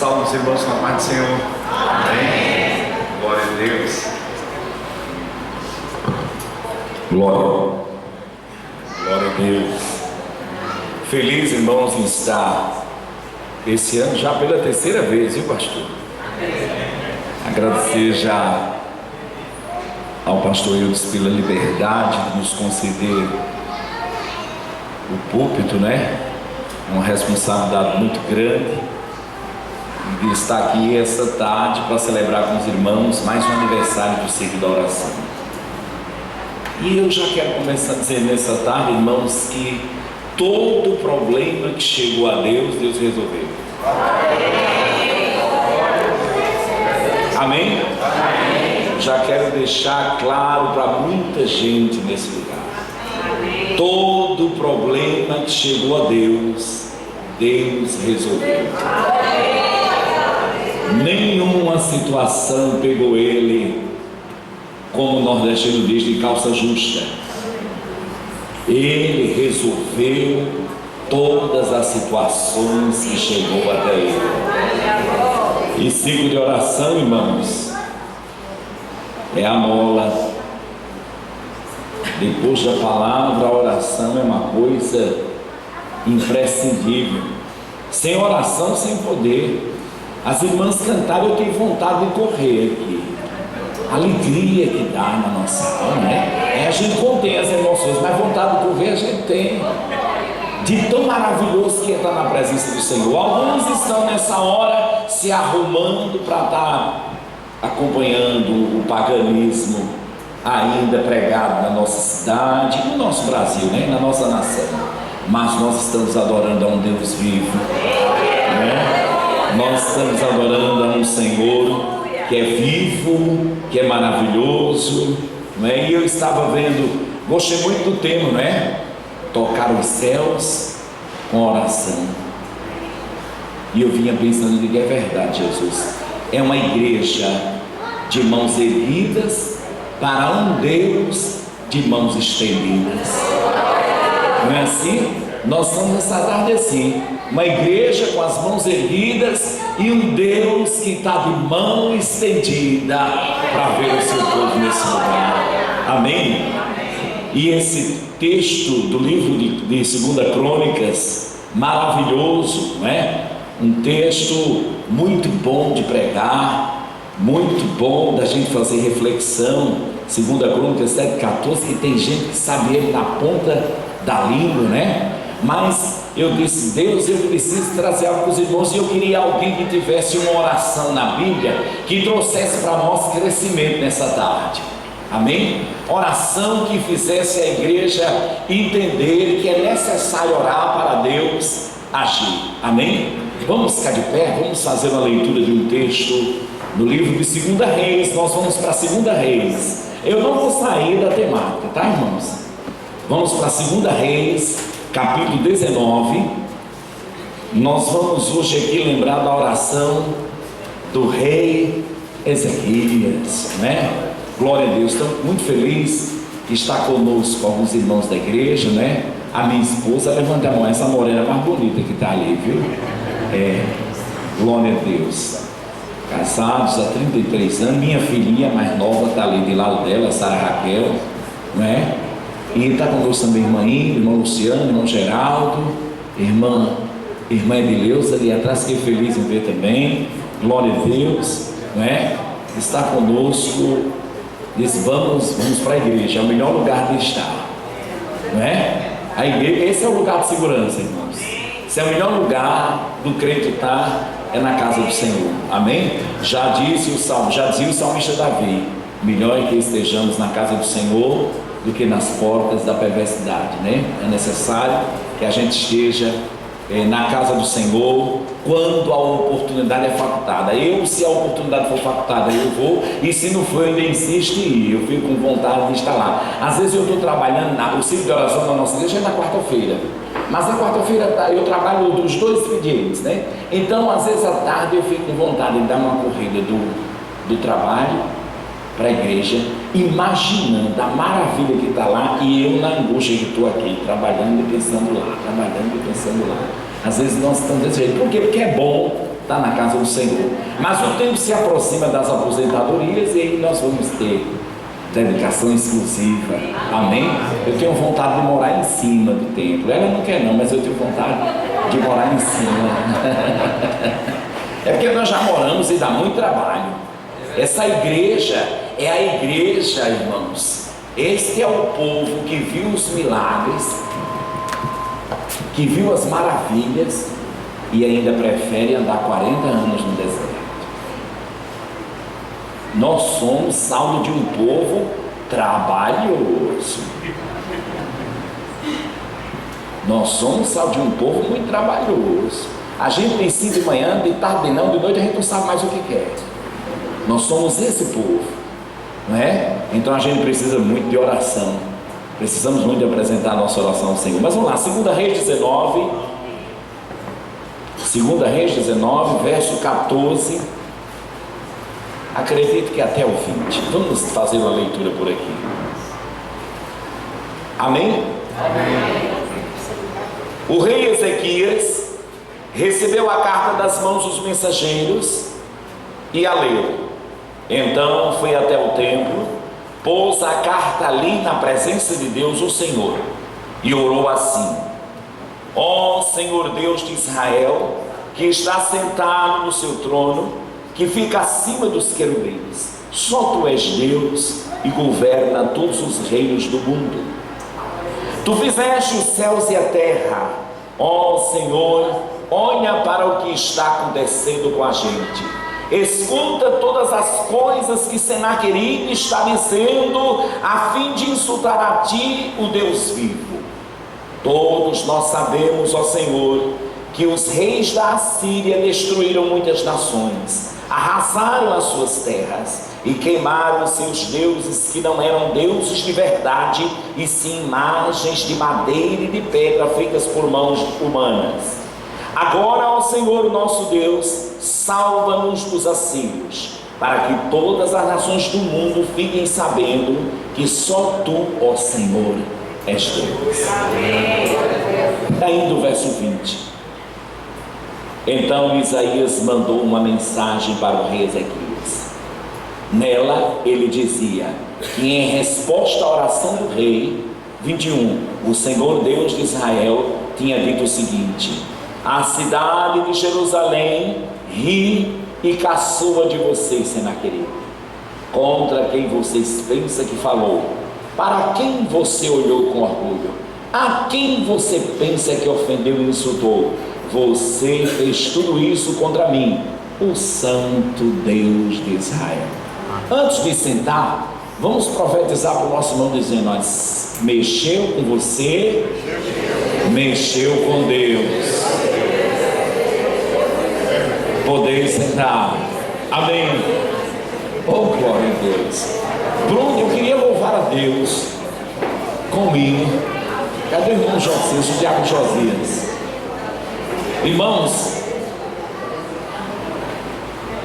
Salve os irmãos com a paz do Senhor. Amém. Glória a Deus. Glória. Glória a Deus. Feliz, irmãos, em estar esse ano já pela terceira vez, viu, pastor? Agradecer já ao pastor Eudes pela liberdade de nos conceder o púlpito, né? Uma responsabilidade muito grande de estar aqui essa tarde para celebrar com os irmãos mais um aniversário do ciclo da oração. E eu já quero começar a dizer nessa tarde, irmãos, que todo problema que chegou a Deus, Deus resolveu. Amém? Já quero deixar claro para muita gente nesse lugar. Todo problema que chegou a Deus, Deus resolveu. Nenhuma situação pegou ele, como o nordestino diz, de calça justa. Ele resolveu todas as situações que chegou até ele. E ciclo de oração, irmãos, é a mola. Depois da palavra, a oração é uma coisa imprescindível. Sem oração, sem poder. As irmãs cantaram, eu tive vontade de correr aqui. A alegria que dá na nossa alma, né? A gente contém as emoções, mas vontade de correr a gente tem. De tão maravilhoso que é estar na presença do Senhor. Alguns estão nessa hora se arrumando para estar acompanhando o paganismo ainda pregado na nossa cidade, no nosso Brasil, né? Na nossa nação. Mas nós estamos adorando a um Deus vivo, né? Nós estamos adorando a um Senhor que é vivo, que é maravilhoso, não é? E eu estava vendo, gostei muito do tema, não é? Tocar os céus com oração. E eu vinha pensando, digo, é verdade, Jesus. É uma igreja de mãos erguidas para um Deus de mãos estendidas. Não é assim? Nós estamos nessa tarde assim, uma igreja com as mãos erguidas e um Deus que está de mão estendida para ver o seu povo nesse lugar. Amém? E esse texto do livro de 2 Crônicas, maravilhoso, não é? Um texto muito bom de pregar, muito bom da gente fazer reflexão. 2 Crônicas 7,14, que tem gente que sabe ele na ponta da língua, né? Mas eu disse, Deus, eu preciso trazer algo para os irmãos, e eu queria alguém que tivesse uma oração na Bíblia que trouxesse para nós crescimento nessa tarde. Amém? Oração que fizesse a igreja entender que é necessário orar para Deus agir. Amém? Vamos ficar de pé, vamos fazer uma leitura de um texto no livro de 2 Reis. Nós vamos para 2 Reis. Eu não vou sair da temática, tá, irmãos? Vamos para 2 Reis, capítulo 19. Nós vamos hoje aqui lembrar da oração do rei Ezequias, né? Glória a Deus. Estou muito feliz que está conosco alguns irmãos da igreja, né? A minha esposa, levanta a mão, essa morena mais bonita que está ali, viu? Glória a Deus. Casados há 33 anos. Minha filhinha mais nova está ali de lado dela, Sara Raquel, né? E está conosco também irmã Índia, irmão Luciano, irmão Geraldo, irmã Edileuza ali atrás, fiquei feliz em ver também. Glória a Deus, né? Está conosco. Diz, vamos para a igreja, é o melhor lugar de estar, não é? A igreja, esse é o lugar de segurança, irmãos. Esse é o melhor lugar do crente estar, é na casa do Senhor. Amém? Já dizia o salmista Davi, melhor é que estejamos na casa do Senhor do que nas portas da perversidade, né? É necessário que a gente esteja na casa do Senhor quando a oportunidade é facultada. Se a oportunidade for facultada, eu vou, e se não for, eu ainda insisto em ir. Eu fico com vontade de estar lá. Às vezes eu estou trabalhando, o ciclo de oração da nossa igreja é na quarta-feira, mas na quarta-feira eu trabalho dos 2 expedientes, né? Então às vezes à tarde eu fico com vontade de dar uma corrida do trabalho para a igreja, imaginando a maravilha que está lá, e eu na angústia que estou aqui, trabalhando e pensando lá. Às vezes nós estamos desse jeito. Por quê? Porque é bom está na casa do Senhor. Mas o tempo se aproxima das aposentadorias e aí nós vamos ter dedicação exclusiva. Amém? Eu tenho vontade de morar em cima do templo. Ela não quer não, mas eu tenho vontade de morar em cima. É porque nós já moramos e dá muito trabalho. Essa igreja é a igreja, irmãos. Este é o povo que viu os milagres, que viu as maravilhas e ainda prefere andar 40 anos no deserto. Nós somos salvo de um povo trabalhoso. Nós somos salvo de um povo muito trabalhoso. A gente precisa de manhã, de tarde, de não, de noite a gente não sabe mais o que quer. Nós somos esse povo, não é? Então a gente precisa muito de oração. Precisamos muito de apresentar a nossa oração ao Senhor. Mas vamos lá, 2 Reis 19, 2 Reis 19, verso 14. Acredito que até o 20. Vamos fazer uma leitura por aqui. Amém? Amém. O rei Ezequias recebeu a carta das mãos dos mensageiros e a leu. Então foi até o templo, pôs a carta ali na presença de Deus, o Senhor, e orou assim: ó Senhor Deus de Israel, que está sentado no seu trono, que fica acima dos querubins, só tu és Deus e governa todos os reinos do mundo. Tu fizeste os céus e a terra. Ó Senhor, olha para o que está acontecendo com a gente. Escuta todas as coisas que Senaqueribe está dizendo, a fim de insultar a ti, o Deus vivo. Todos nós sabemos, ó Senhor, que os reis da Assíria destruíram muitas nações, arrasaram as suas terras e queimaram seus deuses, que não eram deuses de verdade, e sim imagens de madeira e de pedra feitas por mãos humanas. Agora, ó Senhor nosso Deus, salva-nos dos assírios, para que todas as nações do mundo fiquem sabendo que só tu, ó Senhor, és Deus. Ainda o verso 20. Então Isaías mandou uma mensagem para o rei Ezequias. Nela ele dizia que, em resposta à oração do rei, 21, o Senhor Deus de Israel tinha dito o seguinte: a cidade de Jerusalém ri e caçoa de vocês, Senaqueribe, contra quem vocês pensam que falou. Para quem você olhou com orgulho? A quem você pensa que ofendeu e insultou? Você fez tudo isso contra mim, o Santo Deus de Israel. Antes de sentar, vamos profetizar para o nosso irmão dizendo: nós, mexeu com você, mexeu com Deus. Podeis sentar. Amém. Oh, glória a Deus. Bruno, eu queria louvar a Deus comigo. Cadê o irmão Josias, o diabo Josias? Irmãos,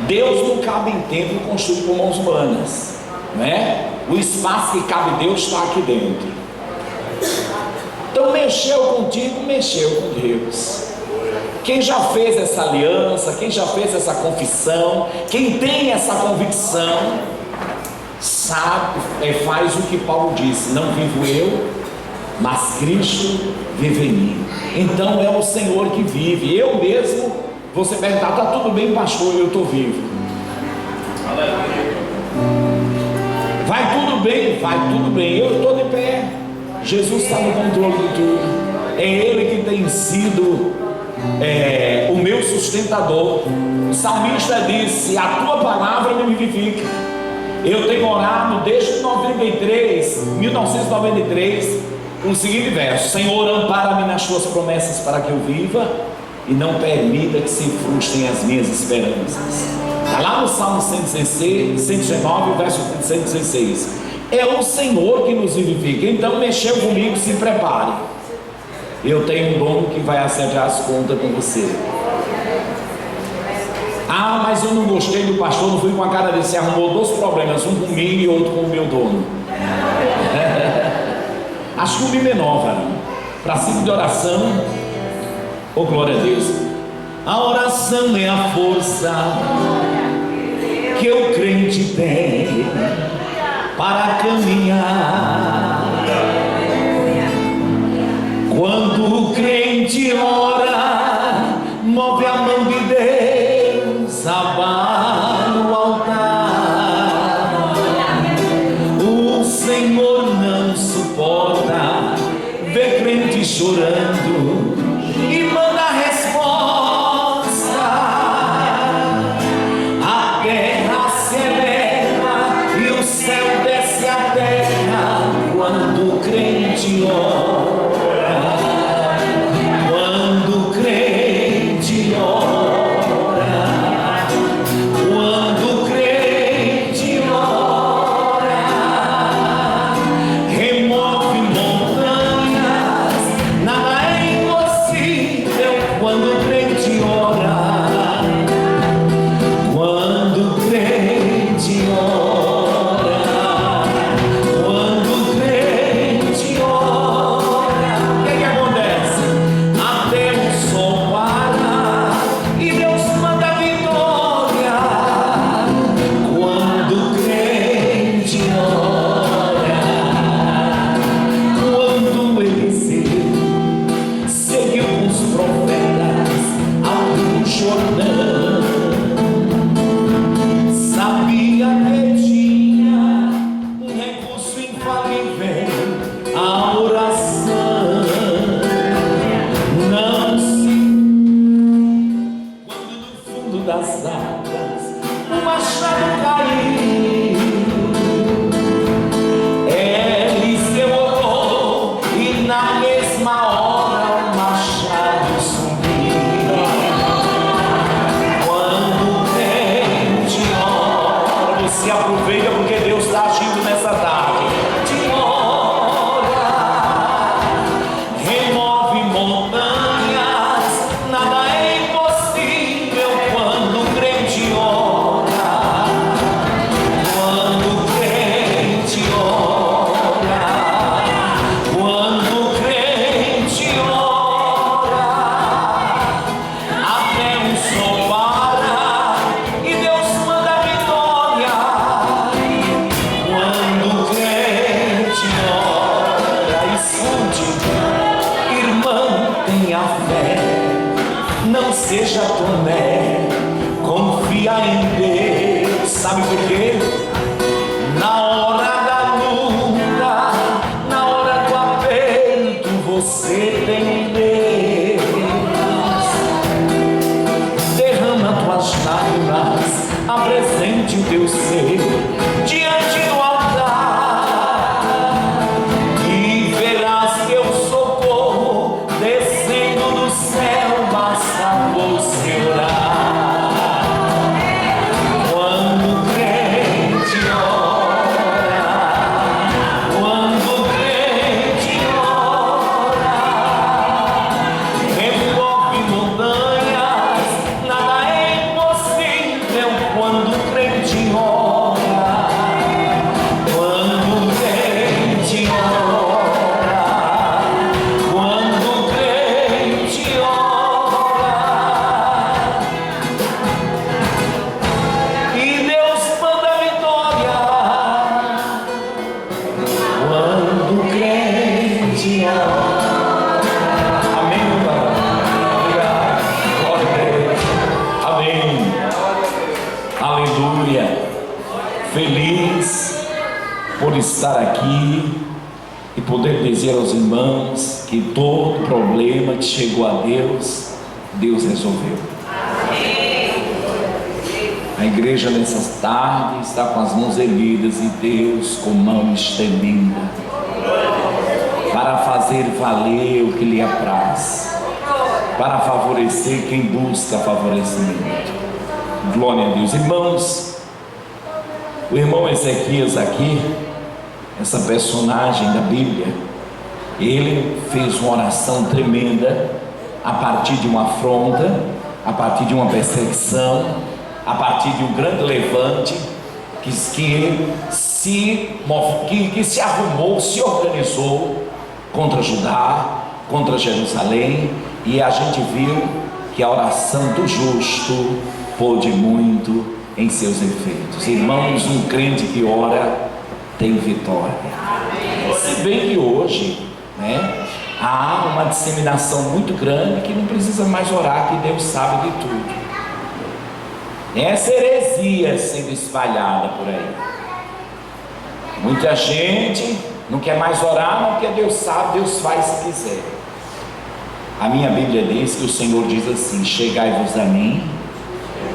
Deus não cabe em templo construído por mãos humanas, né? O espaço que cabe Deus está aqui dentro. Então, mexeu contigo, mexeu com Deus. Quem já fez essa aliança, quem já fez essa confissão, quem tem essa convicção, sabe, faz o que Paulo disse: não vivo eu, mas Cristo vive em mim. Então é o Senhor que vive. Eu mesmo, você perguntar: está tudo bem, pastor? Eu estou vivo. Vai tudo bem? Vai tudo bem. Eu estou de pé. Jesus está no controle de tudo. É Ele que tem sido o meu sustentador. O salmista disse: a tua palavra me vivifica. Eu tenho orado desde 1993, o seguinte verso: Senhor, ampara-me nas tuas promessas para que eu viva e não permita que se frustrem as minhas esperanças. Está lá no Salmo 119, verso 116. É o Senhor que nos vivifica. Então, mexeu comigo, se prepare. Eu tenho um dono que vai acertar as contas com você. Ah, mas eu não gostei do pastor, não fui com a cara dele. Você arrumou dois problemas, um comigo e outro com o meu dono. Acho que o menor, varão. Para cima de oração. Oh, glória a Deus. A oração é a força que o crente tem para caminhar. Quando o crente ora, move a mão de Deus, abala o altar. O Senhor não suporta ver crente chorando e manda a resposta. A terra se eleva e o céu desce a terra quando o crente ora. Quando o crente ora, quando o crente ora, remove montanhas, nada é impossível quando o crente ora. Quando o crente ora, quando o crente ora, o que acontece? Até o sol para e Deus manda a vitória. Quando o crente ora, quando Eliseu seguiu com os profetas ao Rio Jordão, sabia que tinha um recurso infalível, a oração. Não se quando no fundo das águas o machado caiu, Eliseu orou e na mesma hora o machado subiu. Quando o crente ora, você aproveita porque Deus está agindo nessa tarde. Te ora, remove montanhas, nada é impossível quando o crente ora. Quando o crente ora, quando o crente ora, até o sol para e Deus manda a vitória. Quando o crente ora, escute, irmão, tenha fé, não seja toné, confia em Deus. Sabe por quê? Na hora da luta, na hora do aperto, você tem Deus. Derrama tuas lágrimas, apresente o teu ser diante do altar e verás teu socorro descendo do céu. Basta você orar. Quando o crente ora, quando o crente ora, remove montanhas, nada é impossível quando o crente ora. Quando o crente ora, quando o crente ora, e Deus manda a vitória. Quando o crente ora. Amém, meu Pai? Obrigado. Glória a Deus. Amém. Aleluia. Feliz por estar aqui e poder dizer aos irmãos que todo problema que chegou a Deus, Deus resolveu. A igreja nessa tarde está com as mãos erguidas e Deus com mão estendida para fazer valer o que lhe apraz, para favorecer quem busca favorecimento. Glória a Deus. Irmãos, o irmão Ezequias aqui, essa personagem da Bíblia, ele fez uma oração tremenda a partir de uma afronta, a partir de uma perseguição, a partir de um grande levante que se arrumou, se organizou contra Judá, contra Jerusalém, e a gente viu que a oração do justo pode muito em seus efeitos. Irmãos, um crente que ora tem vitória. Se bem que hoje, há uma disseminação muito grande que não precisa mais orar, que Deus sabe de tudo. Essa heresia sendo espalhada por aí. Muita gente não quer mais orar, não, porque Deus sabe, Deus faz se quiser. A minha Bíblia diz que o Senhor diz assim: chegai-vos a mim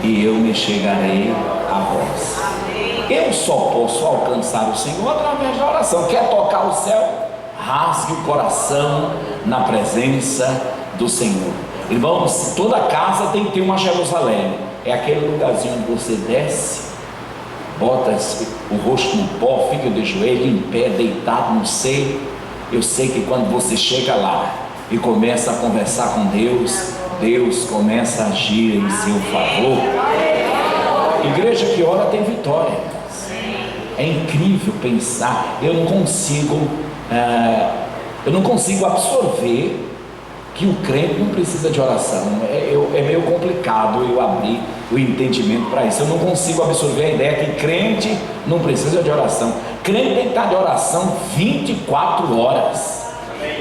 e eu me chegarei a vós. Eu só posso alcançar o Senhor através da oração. Quer tocar o céu? Rasgue o coração na presença do Senhor. Irmãos, toda casa tem que ter uma Jerusalém. É aquele lugarzinho onde você desce, bota o rosto no pó, fica de joelho, em pé, deitado no seio. Eu sei que quando você chega lá e começa a conversar com Deus, Deus começa a agir em seu favor. Igreja que ora tem vitória. É incrível pensar. Eu não consigo absorver que o crente não precisa de oração. É meio complicado eu abrir o entendimento para isso. Eu não consigo absorver a ideia que crente não precisa de oração. Crente tem que estar de oração 24 horas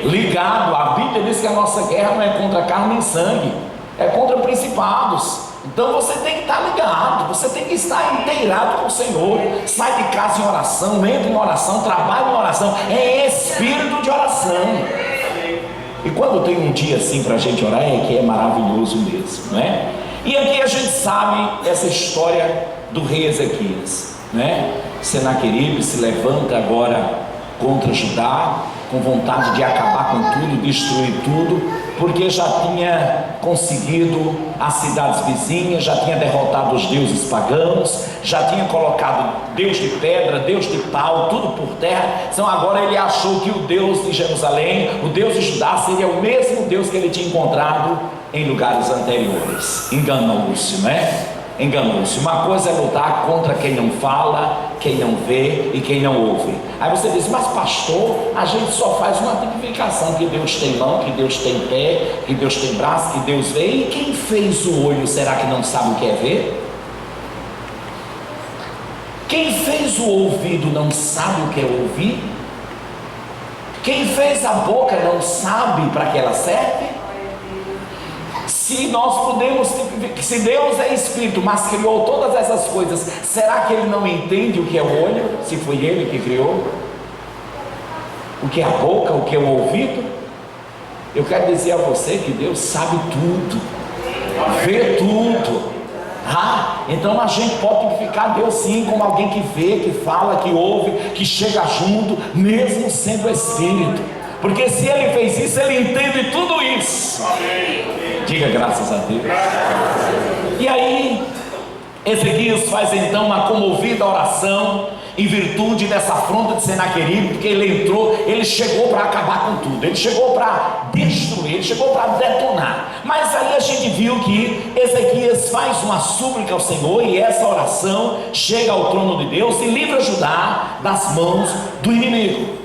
ligado. A Bíblia diz que a nossa guerra não é contra carne nem sangue, é contra principados. Então você tem que estar ligado, você tem que estar inteirado com o Senhor. Sai de casa em oração, entra em oração, trabalha em oração, é espírito de oração. E quando tem um dia assim para a gente orar, é que é maravilhoso mesmo, né? E aqui a gente sabe essa história do rei Ezequias, né? Senaqueribe se levanta agora contra Judá, com vontade de acabar com tudo, destruir tudo, porque já tinha conseguido as cidades vizinhas, já tinha derrotado os deuses pagãos, já tinha colocado Deus de pedra, Deus de pau, tudo por terra. Então agora ele achou que o Deus de Jerusalém, o Deus de Judá, seria o mesmo Deus que ele tinha encontrado em lugares anteriores. Enganou-se, né? Enganou-se. Uma coisa é lutar contra quem não fala, quem não vê e quem não ouve. Aí você diz: mas pastor, a gente só faz uma tipificação, que Deus tem mão, que Deus tem pé, que Deus tem braço, que Deus vê. E quem fez o olho, será que não sabe o que é ver? Quem fez o ouvido não sabe o que é ouvir? Quem fez a boca não sabe para que ela serve? Se nós podemos, se Deus é Espírito, mas criou todas essas coisas, será que Ele não entende o que é o olho? Se foi Ele que criou? O que é a boca, o que é o ouvido? Eu quero dizer a você que Deus sabe tudo, vê tudo. Então a gente pode tipificar Deus sim como alguém que vê, que fala, que ouve, que chega junto, mesmo sendo Espírito. Porque se Ele fez isso, Ele entende tudo isso. Diga graças a Deus. E aí Ezequias faz então uma comovida oração em virtude dessa afronta de Senaqueribe, porque ele chegou para acabar com tudo, ele chegou para destruir, ele chegou para detonar. Mas aí a gente viu que Ezequias faz uma súplica ao Senhor, e essa oração chega ao trono de Deus e livra Judá das mãos do inimigo.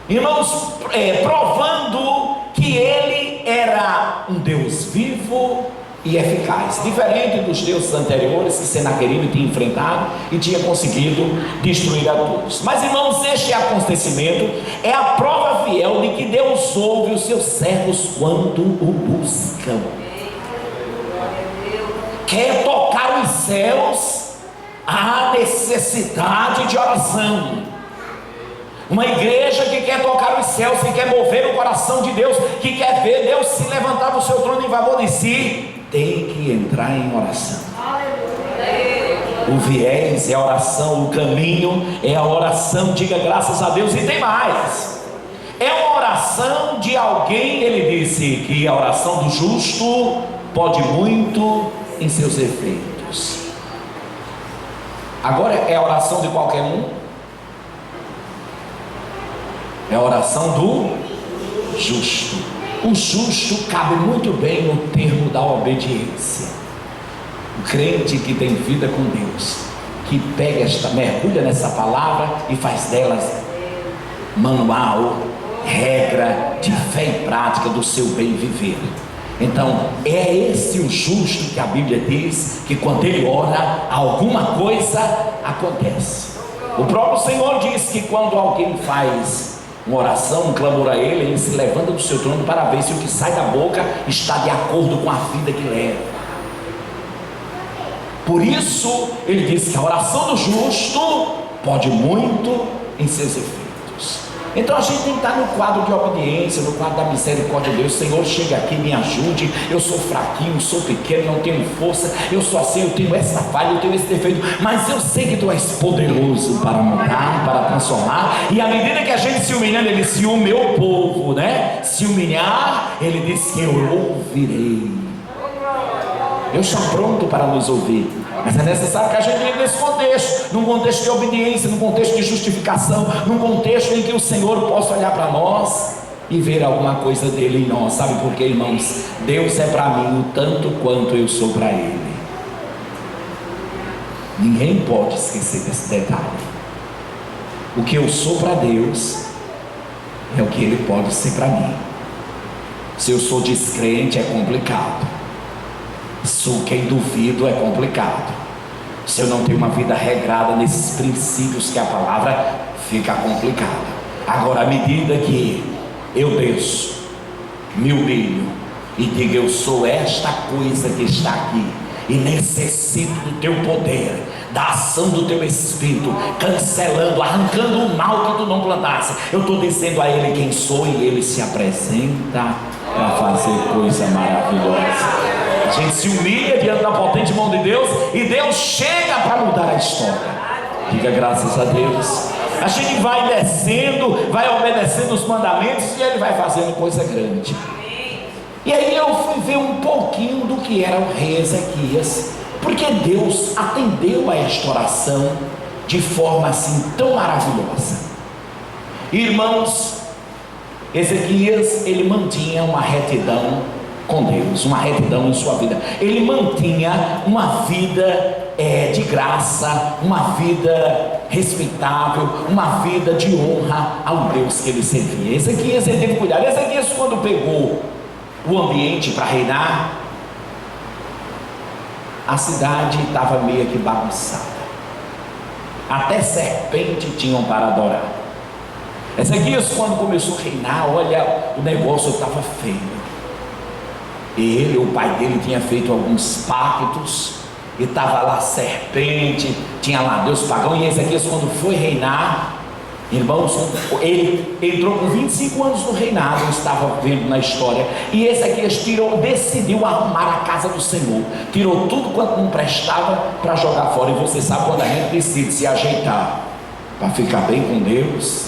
Irmãos, provando que ele era um Deus vivo e eficaz, diferente dos deuses anteriores que Senaqueribe tinha enfrentado e tinha conseguido destruir a todos. Mas, irmãos, este acontecimento é a prova fiel de que Deus ouve os seus servos quando o buscam. Quer tocar os céus? Há necessidade de oração. Uma igreja que quer tocar os céus, que quer mover o coração de Deus, que quer ver Deus se levantar do seu trono em favor de si, tem que entrar em oração. O viés é a oração, o caminho é a oração. Diga graças a Deus. E tem mais, é uma oração de alguém. Ele disse que a oração do justo pode muito em seus efeitos. Agora, é a oração de qualquer um? É a oração do justo. O justo cabe muito bem no termo da obediência. O crente que tem vida com Deus, que mergulha nessa palavra e faz delas manual, regra de fé e prática do seu bem viver. Então, é esse o justo que a Bíblia diz que quando ele ora, alguma coisa acontece. O próprio Senhor diz que quando alguém faz uma oração, um clamor a ele se levanta do seu trono para ver se o que sai da boca está de acordo com a vida que leva. Por isso, ele diz que a oração do justo pode muito em seus efeitos. Então a gente tem que estar no quadro de obediência, no quadro da misericórdia de Deus. Senhor, chega aqui, me ajude. Eu sou fraquinho, sou pequeno, não tenho força. Eu sou assim, eu tenho essa falha, eu tenho esse defeito. Mas eu sei que Tu és poderoso para mudar, para transformar. E à medida que a gente se humilhando, Ele diz: o meu povo, né? Se humilhar, Ele diz que eu ouvirei. Eu estou pronto para nos ouvir. Mas é necessário que a gente entre nesse contexto, num contexto de obediência, num contexto de justificação, num contexto em que o Senhor possa olhar para nós e ver alguma coisa dele em nós. Sabe por quê, irmãos? Deus é para mim o tanto quanto eu sou para Ele. Ninguém pode esquecer desse detalhe. O que eu sou para Deus é o que Ele pode ser para mim. Se eu sou descrente, é complicado. Sou quem duvido, é complicado. Se eu não tenho uma vida regrada nesses princípios que a palavra, fica complicado. Agora, à medida que eu desço, me humilho e digo: eu sou esta coisa que está aqui e necessito do Teu poder, da ação do Teu Espírito, cancelando, arrancando o mal que Tu não plantasse. Eu estou dizendo a Ele quem sou e Ele se apresenta para fazer coisa maravilhosa. A gente se humilha diante da potente mão de Deus e Deus chega para mudar a história. Diga graças a Deus. A gente vai descendo, vai obedecendo os mandamentos e Ele vai fazendo coisa grande. E aí eu fui ver um pouquinho do que era o rei Ezequias, porque Deus atendeu a esta oração de forma assim tão maravilhosa. Irmãos, Ezequias, ele mantinha uma retidão com Deus, uma retidão em sua vida. Ele mantinha uma vida de graça, uma vida respeitável, uma vida de honra ao Deus que ele servia. Ezequias, ele teve cuidado. Ezequias, quando pegou o ambiente para reinar, a cidade estava meio que bagunçada. Até serpente tinham para adorar. Ezequias, quando começou a reinar, olha, o negócio estava feio. Ele, o pai dele, tinha feito alguns pactos e estava lá serpente, tinha lá Deus pagão. E Ezequias, quando foi reinar, irmãos, ele entrou com 25 anos no reinado, eu estava vendo na história. E Ezequias decidiu arrumar a casa do Senhor, tirou tudo quanto não prestava para jogar fora. E você sabe, quando a gente decide se ajeitar para ficar bem com Deus,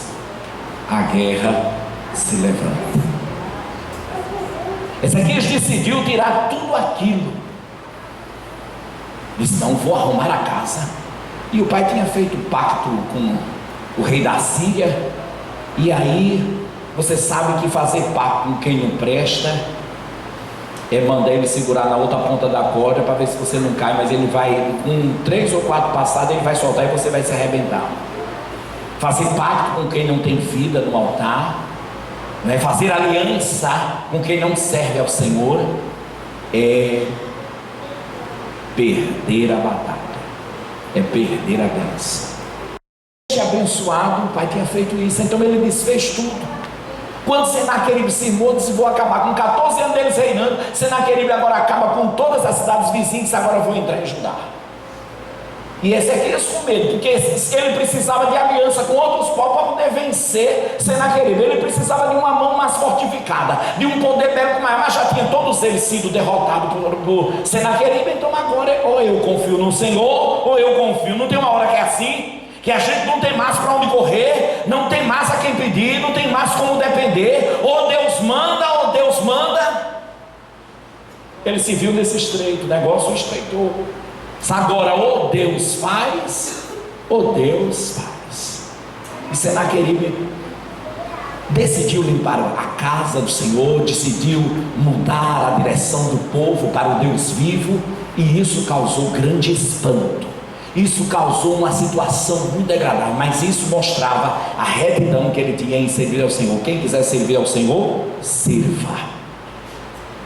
a guerra se levanta. Ezequias decidiu tirar tudo aquilo. Disse: não, vou arrumar a casa. E o pai tinha feito pacto com o rei da Síria. E aí, você sabe que fazer pacto com quem não presta é mandar ele segurar na outra ponta da corda para ver se você não cai. Mas ele vai, com 3 ou 4 passadas, ele vai soltar e você vai se arrebentar. Fazer pacto com quem não tem vida no altar, fazer aliança com quem não serve ao Senhor, é perder a batalha, é perder a bênção. Abençoado, o pai tinha feito isso, então ele desfez tudo. Quando Senaqueribe se irmou, disse: vou acabar. Com 14 anos deles reinando, Senaqueribe agora acaba com todas as cidades vizinhas, agora vou entrar em Judá. E Ezequias com medo, porque ele precisava de aliança com outros povos para poder vencer Senaqueribe. Ele precisava de uma mão mais fortificada, de um poder bélico maior, mas já tinha todos eles sido derrotados por Senaqueribe. Então agora, ou eu confio no Senhor, ou eu confio. Não tem uma hora que é assim, que a gente não tem mais para onde correr, não tem mais a quem pedir, não tem mais como depender. Ou Deus manda, ou Deus manda. Ele se viu nesse estreito, o negócio estreitou. Agora, ou Deus faz, ou Deus faz. E Senaqueribe decidiu limpar a casa do Senhor, decidiu mudar a direção do povo para o Deus vivo, e isso causou grande espanto. Isso causou uma situação muito agradável, mas isso mostrava a retidão que ele tinha em servir ao Senhor. Quem quiser servir ao Senhor, sirva.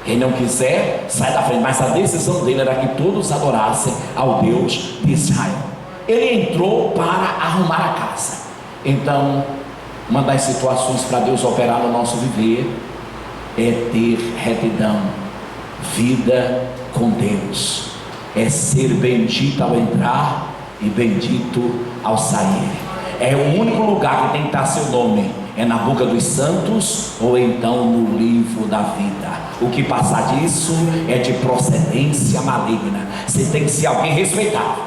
Quem não quiser, sai da frente. Mas a decisão dele era que todos adorassem ao Deus de Israel. Ele entrou para arrumar a casa. Então, uma das situações para Deus operar no nosso viver é ter retidão, vida com Deus, é ser bendito ao entrar e bendito ao sair. É o único lugar que tem que estar seu nome, é na boca dos santos ou então no livro da vida. O que passar disso é de procedência maligna. Você tem que ser alguém respeitável,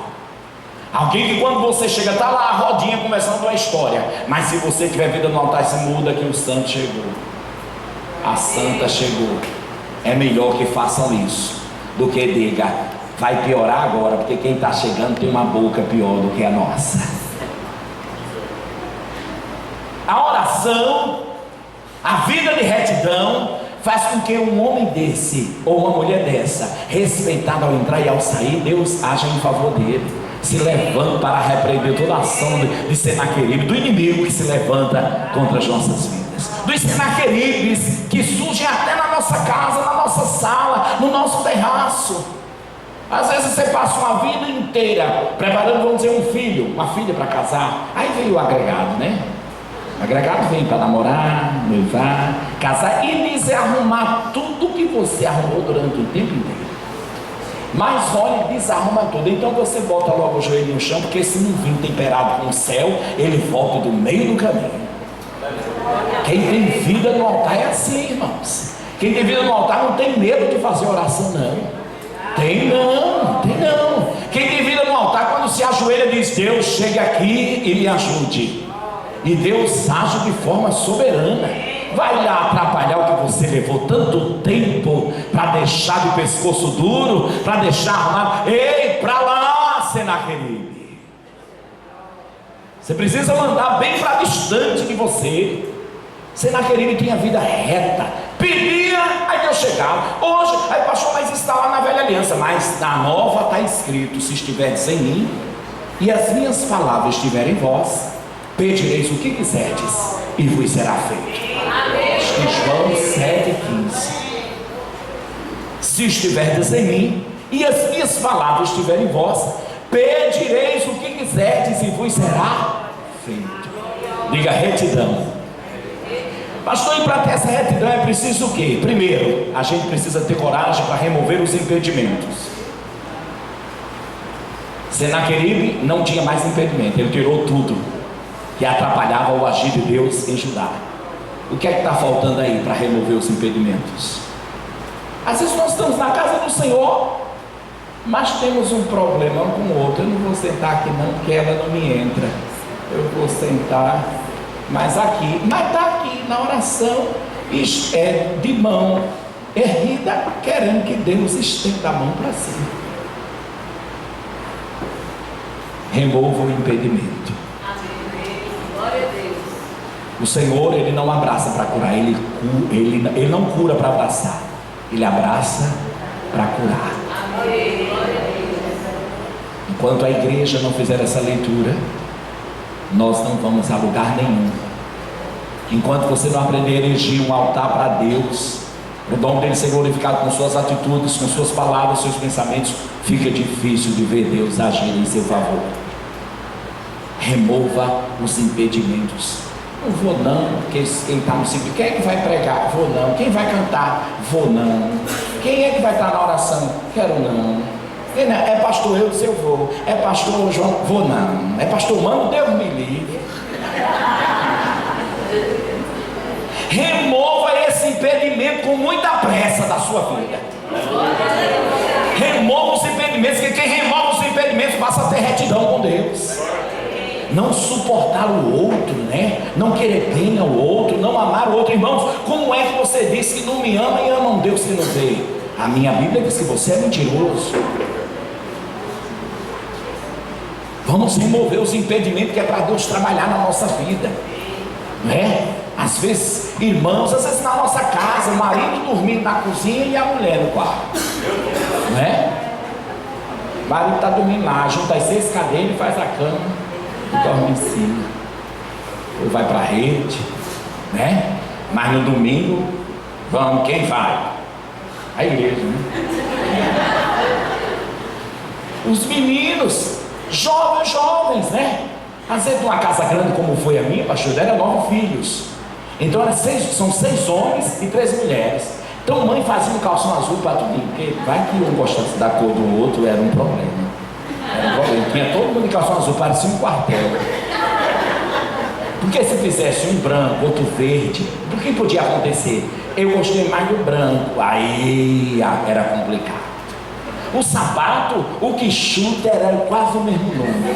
alguém que quando você chega, está lá a rodinha começando a história, mas se você tiver vida no altar, se muda que o santo chegou, a santa chegou. É melhor que façam isso do que diga, vai piorar agora, porque quem está chegando tem uma boca pior do que a nossa. A oração, a vida de retidão, faz com que um homem desse, ou uma mulher dessa, respeitada ao entrar e ao sair, Deus haja em favor dele, se levanta para repreender toda a ação de Senaqueribe, do inimigo que se levanta contra as nossas vidas, dos Senaqueribes que surgem até na nossa casa, na nossa sala, no nosso terraço. Às vezes você passa uma vida inteira preparando, vamos dizer, um filho, uma filha para casar, aí veio o agregado, né? O agregado vem para namorar, noivar, casar e desarrumar tudo que você arrumou durante o tempo inteiro. Mas olha, desarruma tudo. Então você bota logo o joelho no chão, porque se não vir temperado com o céu, ele volta do meio do caminho. Quem tem vida no altar é assim, irmãos. Quem tem vida no altar não tem medo de fazer oração, não. Tem não. Quem tem vida no altar, quando se ajoelha, diz: Deus, chegue aqui e me ajude. E Deus age de forma soberana. Vai lá atrapalhar o que você levou tanto tempo para deixar de pescoço duro, para deixar armado. Ei, para lá, Senaqueribe. Você precisa mandar bem para distante de você. Senaqueribe tinha vida reta, pedia, aí Deus chegava. Hoje, aí pastor, mas está lá na velha aliança, mas na nova está escrito: se estiverdes em mim e as minhas palavras estiverem em vós, pedireis o que quiserdes e vos será feito. João 7,15. Se estiverdes em mim e as minhas palavras estiverem em vós, pedireis o que quiserdes e vos será feito. Diga: retidão. Pastor, e para ter essa retidão é preciso o quê? Primeiro, a gente precisa ter coragem para remover os impedimentos. Senaqueribe não tinha mais impedimento, ele tirou tudo que atrapalhava o agir de Deus em Judá. O que é que está faltando aí para remover os impedimentos? Às vezes nós estamos na casa do Senhor, mas temos um problema um com o outro. Eu não vou sentar aqui não, porque ela não me entra. Eu vou sentar mais aqui. Mas está aqui na oração, de mão erguida, querendo que Deus estenda a mão para cima. Remova o impedimento. Glória a Deus. O Senhor, Ele não abraça para curar, Ele não cura para abraçar, Ele abraça para curar. Amém. Glória a Deus. Enquanto a igreja não fizer essa leitura, nós não vamos a lugar nenhum. Enquanto você não aprender a erigir um altar para Deus, o nome dele ser glorificado com suas atitudes, com suas palavras, seus pensamentos, fica difícil de ver Deus agir em seu favor. Remova os impedimentos. Não vou não, porque quem está no ciclo, quem é que vai pregar? Vou não. Quem vai cantar? Vou não. Quem é que vai estar na oração? Quero não. Quem não? É pastor eu, se eu vou. É pastor João? Vou não. É pastor Mano? Deus me livre. Remova esse impedimento com muita pressa da sua vida. Remova os impedimentos, porque quem remove os impedimentos passa a ter retidão com Deus. Não suportar o outro, né? Não querer bem ao outro, não amar o outro. Irmãos, como é que você diz que não me ama e ama um Deus que não vê? A minha Bíblia diz que você é mentiroso. Vamos remover os impedimentos que é para Deus trabalhar na nossa vida, né? Às vezes, irmãos, às vezes na nossa casa, o marido dormindo na cozinha e a mulher no quarto, né? O marido está dormindo lá, junta as 6 cadeiras e faz a cama e dorme em cima, ou vai para a rede, né? Mas no domingo, vamos, quem vai? A igreja, né? Os meninos, jovens, né? Às vezes, numa casa grande como foi a minha, pastor, eram 9 filhos. Então, são 6 homens e 3 mulheres. Então, mãe fazia um calção azul para tudo, porque vai que um gostasse da cor do outro, era um problema. Tinha todo mundo de calção azul, parecia um quartel. Porque se fizesse um branco, outro verde, o que podia acontecer? Eu gostei mais do branco, aí era complicado. O sapato, o que chuta era quase o mesmo nome.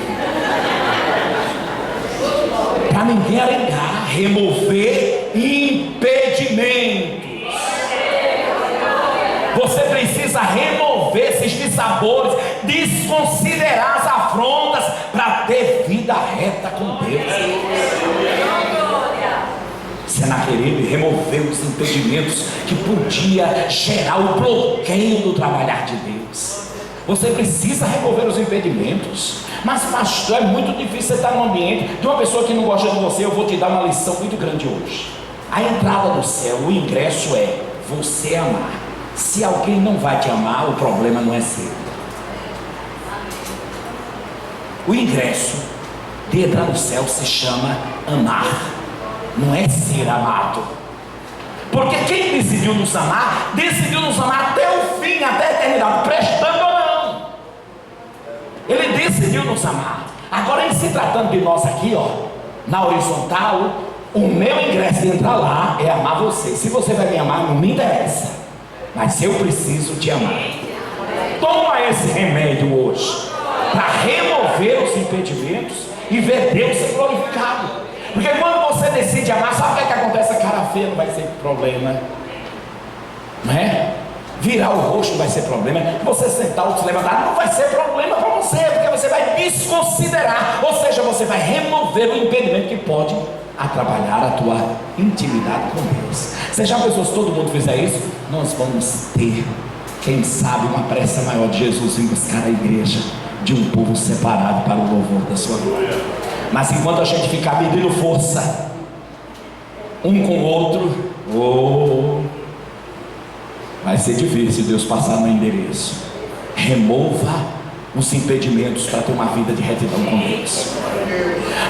Para ninguém arengar, remover impedimentos. Você precisa remover esses dissabores, desconsiderar as afrontas para ter vida reta com Deus. Senaqueribe removeu os impedimentos que podia gerar o bloqueio do trabalhar de Deus. Você precisa remover os impedimentos. Mas pastor, é muito difícil você estar num ambiente de uma pessoa que não gosta de você. Eu vou te dar uma lição muito grande hoje. A entrada do céu, o ingresso é você amar. Se alguém não vai te amar, o problema não é seu. O ingresso de entrar no céu se chama amar, não é ser amado. Porque quem decidiu nos amar até o fim, até a eternidade, prestando ou não. Ele decidiu nos amar. Agora, em se tratando de nós aqui, ó, na horizontal, o meu ingresso de entrar lá é amar você. Se você vai me amar, não me interessa, mas eu preciso te amar. Toma esse remédio hoje para remover os impedimentos e ver Deus ser glorificado. Porque quando você decide amar, sabe o que acontece? A cara feia não vai ser problema, não é? Virar o rosto vai ser problema. Você sentar ou se levantar não vai ser problema para você, porque você vai desconsiderar, ou seja, você vai remover o impedimento que pode atrapalhar a tua intimidade com Deus. Se já pensou, se todo mundo fizer isso, nós vamos ter, quem sabe, uma pressa maior de Jesus em buscar a igreja de um povo separado para o louvor da sua glória. Mas enquanto a gente ficar medindo força um com o outro, vai ser difícil Deus passar no endereço. Remova os impedimentos para ter uma vida de retidão com Deus.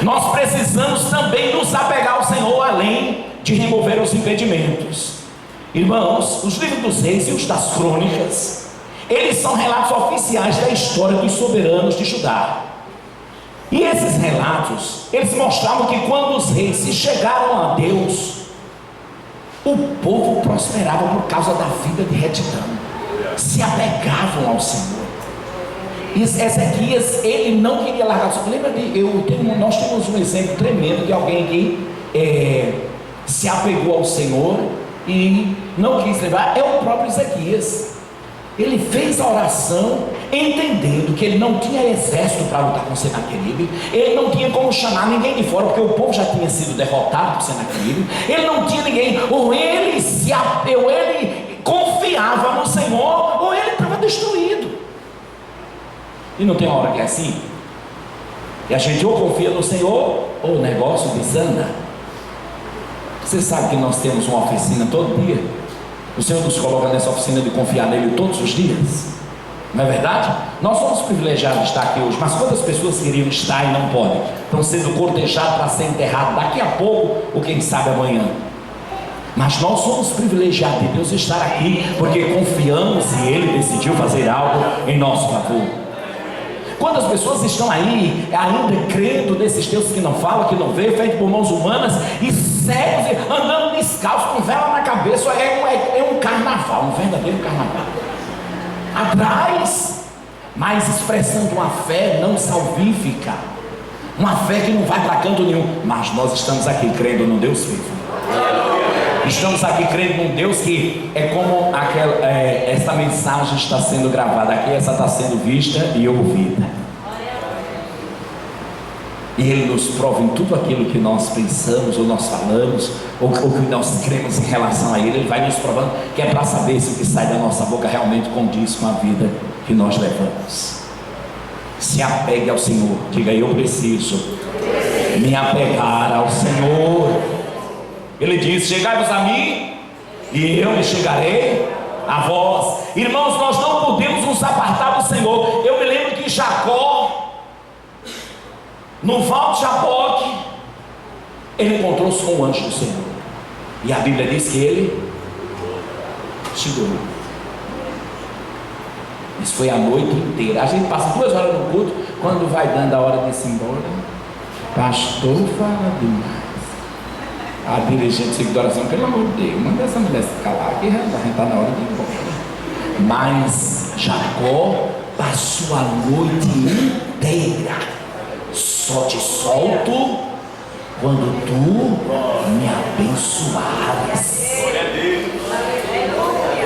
Nós precisamos também nos apegar ao Senhor, além de remover os impedimentos. Irmãos, os livros dos reis e os das crônicas, eles são relatos oficiais da história dos soberanos de Judá. E esses relatos, eles mostravam que quando os reis se chegaram a Deus, o povo prosperava por causa da vida de retidão, se apegavam ao Senhor. E Ezequias, ele não queria largar. Lembra nós temos um exemplo tremendo de alguém que se apegou ao Senhor e não quis levar, é o próprio Ezequias. Ele fez a oração entendendo que ele não tinha exército para lutar com Senaqueribe, ele não tinha como chamar ninguém de fora, porque o povo já tinha sido derrotado por Senaqueribe, ele não tinha ninguém, ou ele confiava no Senhor, ou ele estava destruído. E não tem uma hora que é assim? E a gente ou confia no Senhor, ou o negócio desanda. Você sabe que nós temos uma oficina todo dia. O Senhor nos coloca nessa oficina de confiar nele todos os dias, não é verdade? Nós somos privilegiados de estar aqui hoje, mas quantas pessoas queriam estar e não podem? Estão sendo cortejados para ser enterrados daqui a pouco, ou quem sabe amanhã. Mas nós somos privilegiados de Deus estar aqui, porque confiamos e Ele decidiu fazer algo em nosso favor. Quantas pessoas estão aí ainda crendo nesses deuses que não falam, que não vê, feito por mãos humanas, e cegos, andando descalço, com vela na cabeça? É um carnaval, um verdadeiro carnaval. Atrás, mas expressando uma fé não salvífica, uma fé que não vai para canto nenhum. Mas nós estamos aqui crendo no Deus vivo. Estamos aqui crendo num Deus que é como essa mensagem está sendo gravada aqui, essa está sendo vista e ouvida. E Ele nos prova em tudo aquilo que nós pensamos, ou nós falamos, ou que nós cremos em relação a Ele. Ele vai nos provando, que é para saber se o que sai da nossa boca realmente condiz com a vida que nós levamos. Se apegue ao Senhor. Diga: eu preciso me apegar ao Senhor. Ele diz: chegai-vos a mim e eu me chegarei a vós. Irmãos, nós não podemos nos apartar do Senhor. Eu me lembro que Jacó, no val de Jaboque, ele encontrou-se com o anjo do Senhor, e a Bíblia diz que ele chegou. Isso foi a noite inteira. A gente passa 2 horas no culto, quando vai dando a hora de se embora, pastor fala demais. A dirigente fica de oração, pelo amor de Deus, manda essa mulher se calar, que a gente está na hora de ir embora. Mas Jacó passou a noite inteira. Só te solto quando tu me abençoares.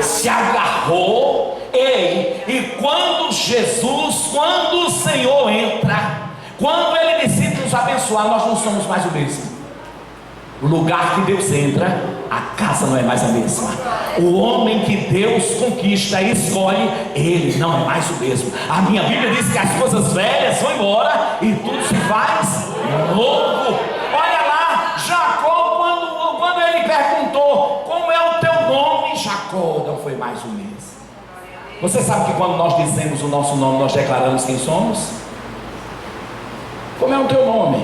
Se agarrou. Ei, e quando o Senhor entra, quando Ele decide nos abençoar, nós não somos mais o mesmo. O lugar que Deus entra, a casa não é mais a mesma. O homem que Deus conquista e escolhe, ele não é mais o mesmo. A minha Bíblia diz que as coisas velhas vão embora e tudo se faz novo. Olha lá, Jacó, quando ele perguntou: como é o teu nome? Jacó não foi mais o mesmo. Você sabe que quando nós dizemos o nosso nome, nós declaramos quem somos? Como é o teu nome?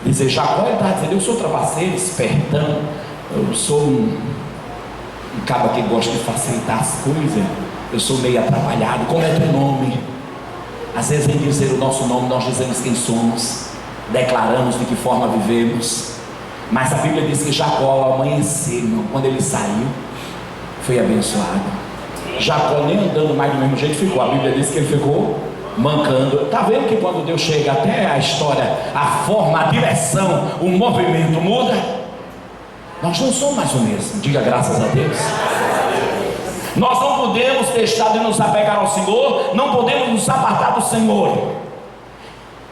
Dizer Jacó, ele está dizendo: eu sou trapaceiro, espertão, eu sou um cara que gosta de facilitar as coisas, eu sou meio atrapalhado. Como é teu nome? Às vezes, em dizer o nosso nome, nós dizemos quem somos, declaramos de que forma vivemos. Mas a Bíblia diz que Jacó, ao amanhecer, irmão, quando ele saiu, foi abençoado. Jacó nem andando mais do mesmo jeito ficou. A Bíblia diz que ele ficou mancando. Está vendo que quando Deus chega, até a história, a forma, a direção, o movimento muda? Nós não somos mais o mesmo. Diga graças a Deus. Nós não podemos deixar de nos apegar ao Senhor, não podemos nos apartar do Senhor.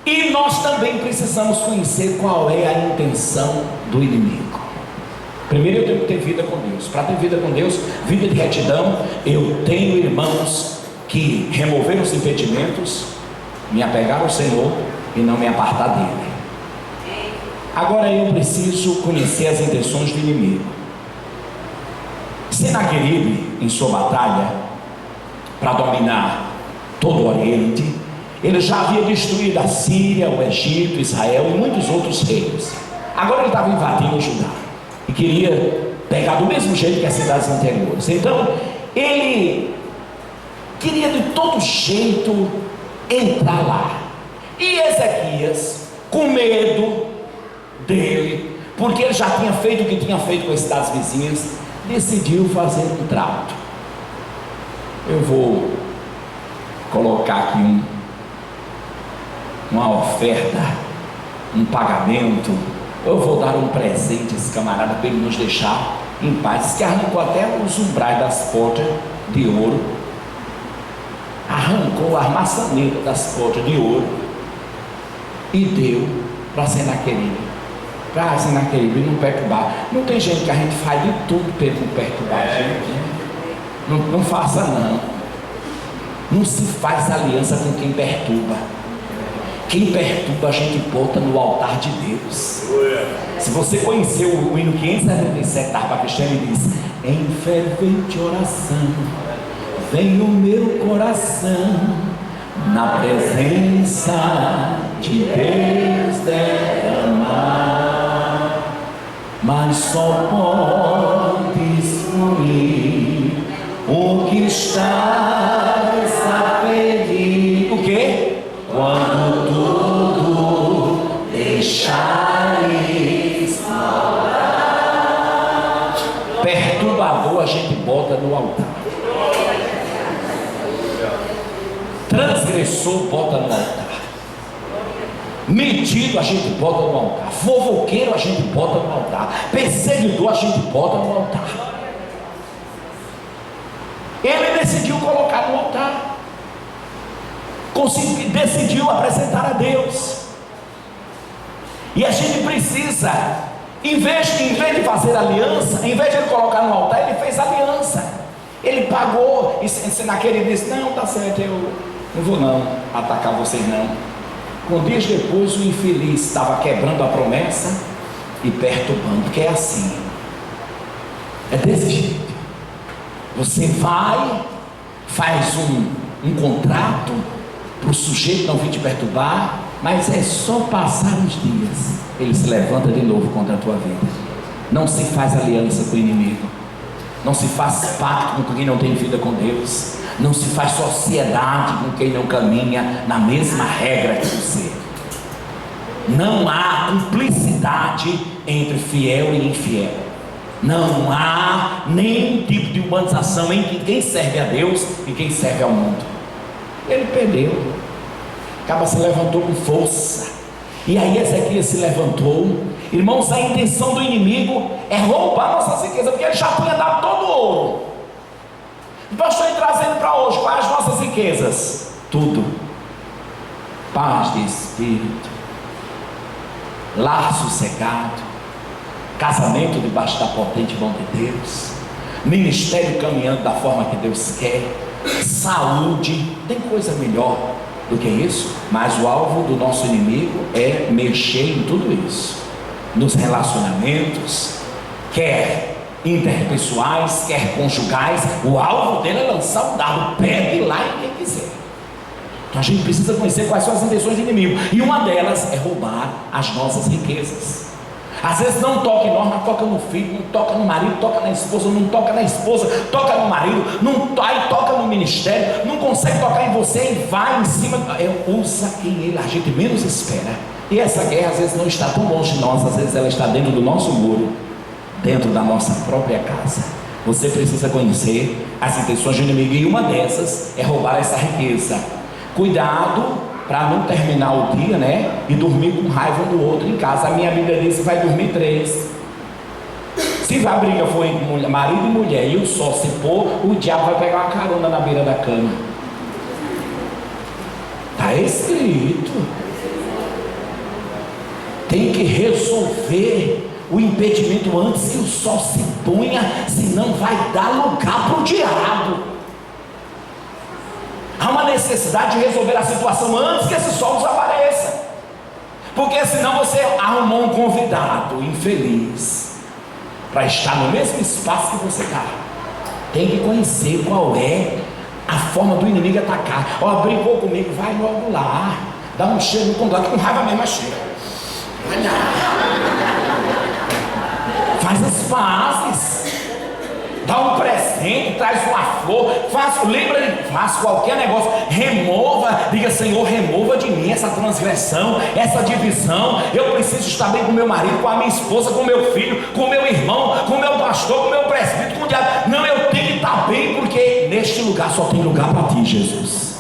E nós também precisamos conhecer qual é a intenção do inimigo. Primeiro eu tenho que ter vida com Deus. Para ter vida com Deus, vida de retidão, eu tenho irmãos que removeram os impedimentos, me apegar ao Senhor e não me apartar dele. Agora eu preciso conhecer as intenções do inimigo. Senaqueribe, em sua batalha para dominar todo o Oriente, ele já havia destruído a Síria, o Egito, Israel e muitos outros reinos. Agora ele estava invadindo o Judá e queria pegar do mesmo jeito que as cidades anteriores. Então ele queria de todo jeito entrar lá. E Ezequias, com medo dele, porque ele já tinha feito o que tinha feito com as cidades vizinhas, decidiu fazer um trato. Eu vou colocar aqui uma oferta, um pagamento. Eu vou dar um presente a esse camarada para ele nos deixar em paz. Diz que arrancou até os umbrais das portas de ouro, arrancou as maçanetas das portas de ouro e deu para Senaqueribe, para Senaqueribe não perturbar. Não tem gente que a gente faz de tudo para não perturbar a gente. Não faça não. Não se faz aliança com quem perturba. Quem perturba a gente bota no altar de Deus. Se você conheceu o hino 577 da harpa cristã, ele diz: em fervente oração vem o meu coração na presença de Deus derramar, mas só podes fluir o que estás a pedir. O quê? Quando tudo deixares falar. Perturbador a gente bota no altar. Transgressor bota no altar. Metido a gente bota no altar. Fofoqueiro a gente bota no altar. Perseguidor a gente bota no altar. Ele decidiu colocar no altar. Decidiu apresentar a Deus. E a gente precisa, em vez de fazer aliança, em vez de ele colocar no altar, ele fez aliança. Ele pagou. E naquele disse: não, tá certo, eu não vou não atacar vocês não. Com dias depois, o infeliz estava quebrando a promessa e perturbando, porque é assim, é desse jeito. Você vai, faz um contrato para o sujeito não vir te perturbar, mas é só passar os dias, ele se levanta de novo contra a tua vida. Não se faz aliança com o inimigo, não se faz pacto com quem não tem vida com Deus, não se faz sociedade com quem não caminha na mesma regra que você. Não há cumplicidade entre fiel e infiel. Não há nenhum tipo de humanização entre quem serve a Deus e quem serve ao mundo. Ele perdeu, acaba se levantou com força. E aí Ezequias se levantou. Irmãos, a intenção do inimigo é roubar nossas riquezas, porque ele já tinha dado todo o ouro. Então estou trazendo para hoje quais as nossas riquezas? Tudo: paz de espírito, lar sossegado, casamento debaixo da potente mão de Deus, ministério caminhando da forma que Deus quer, saúde. Tem coisa melhor do que isso? Mas o alvo do nosso inimigo é mexer em tudo isso, nos relacionamentos, quer interpessoais, quer conjugais. O alvo dele é lançar o dardo, pegue lá em quem quiser. Então a gente precisa conhecer quais são as intenções do inimigo, e uma delas é roubar as nossas riquezas. Às vezes não toca em nós, mas toca no filho, não toca no marido, toca na esposa, não toca na esposa, toca no marido, aí toca no ministério, não consegue tocar em você e vai em cima, usa quem a gente menos espera. E essa guerra às vezes não está tão longe de nós, às vezes ela está dentro do nosso muro, dentro da nossa própria casa. Você precisa conhecer as intenções do inimigo, e uma dessas é roubar essa riqueza. Cuidado para não terminar o dia, né, e dormir com raiva do outro em casa. A minha Bíblia diz que vai dormir 3. Se a briga for entre marido e mulher e o sol se pôr, o diabo vai pegar uma carona na beira da cama. Está escrito. Tem que resolver o impedimento antes que o sol se ponha, senão vai dar lugar para o diabo. Há uma necessidade de resolver a situação antes que esse sol desapareça, porque senão você arrumou um convidado infeliz para estar no mesmo espaço que você está. Tem que conhecer qual é a forma do inimigo atacar. Ó, brigou comigo, vai logo lá, dá um cheiro no contato, com raiva mesmo, mas chega, vai lá, faz as pazes, dá um presente, traz uma flor, faz qualquer negócio, remova, diga: Senhor, remova de mim essa transgressão, essa divisão. Eu preciso estar bem com meu marido, com a minha esposa, com meu filho, com meu irmão, com meu pastor, com meu presbítero, com o diabo. Não, eu tenho que estar bem, porque neste lugar só tem lugar para ti, Jesus.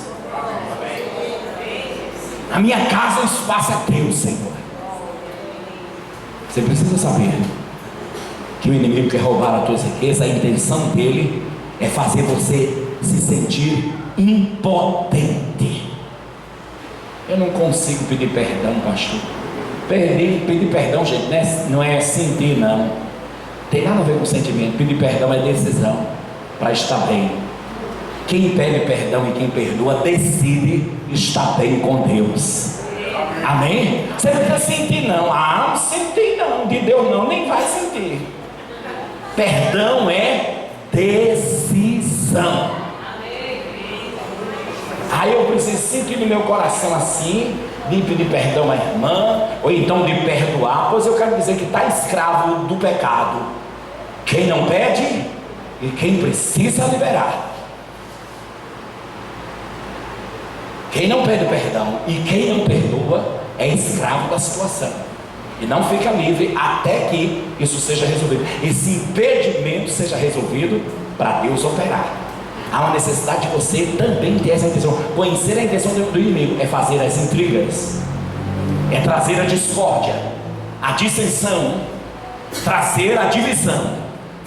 A minha casa, o espaço é teu, Senhor. Você precisa saber que o inimigo quer roubar as tuas riquezas. A intenção dele é fazer você se sentir impotente. Eu não consigo pedir perdão, pastor. Pedir perdão, gente, não é sentir, não. Tem nada a ver com sentimento. Pedir perdão é decisão para estar bem. Quem pede perdão e quem perdoa decide estar bem com Deus. Amém? Você não precisa sentir, não. Não sentir, não. De Deus não, nem vai sentir. Perdão é decisão. Aí eu preciso sentir no meu coração assim, de pedir perdão à irmã, ou então de perdoar, pois eu quero dizer que está escravo do pecado quem não pede e quem precisa liberar. Quem não pede perdão e quem não perdoa é escravo da situação e não fica livre até que isso seja resolvido, esse impedimento seja resolvido, para Deus operar. Há uma necessidade de você também ter essa intenção. Conhecer a intenção do inimigo é fazer as intrigas, é trazer a discórdia, a dissensão, trazer a divisão.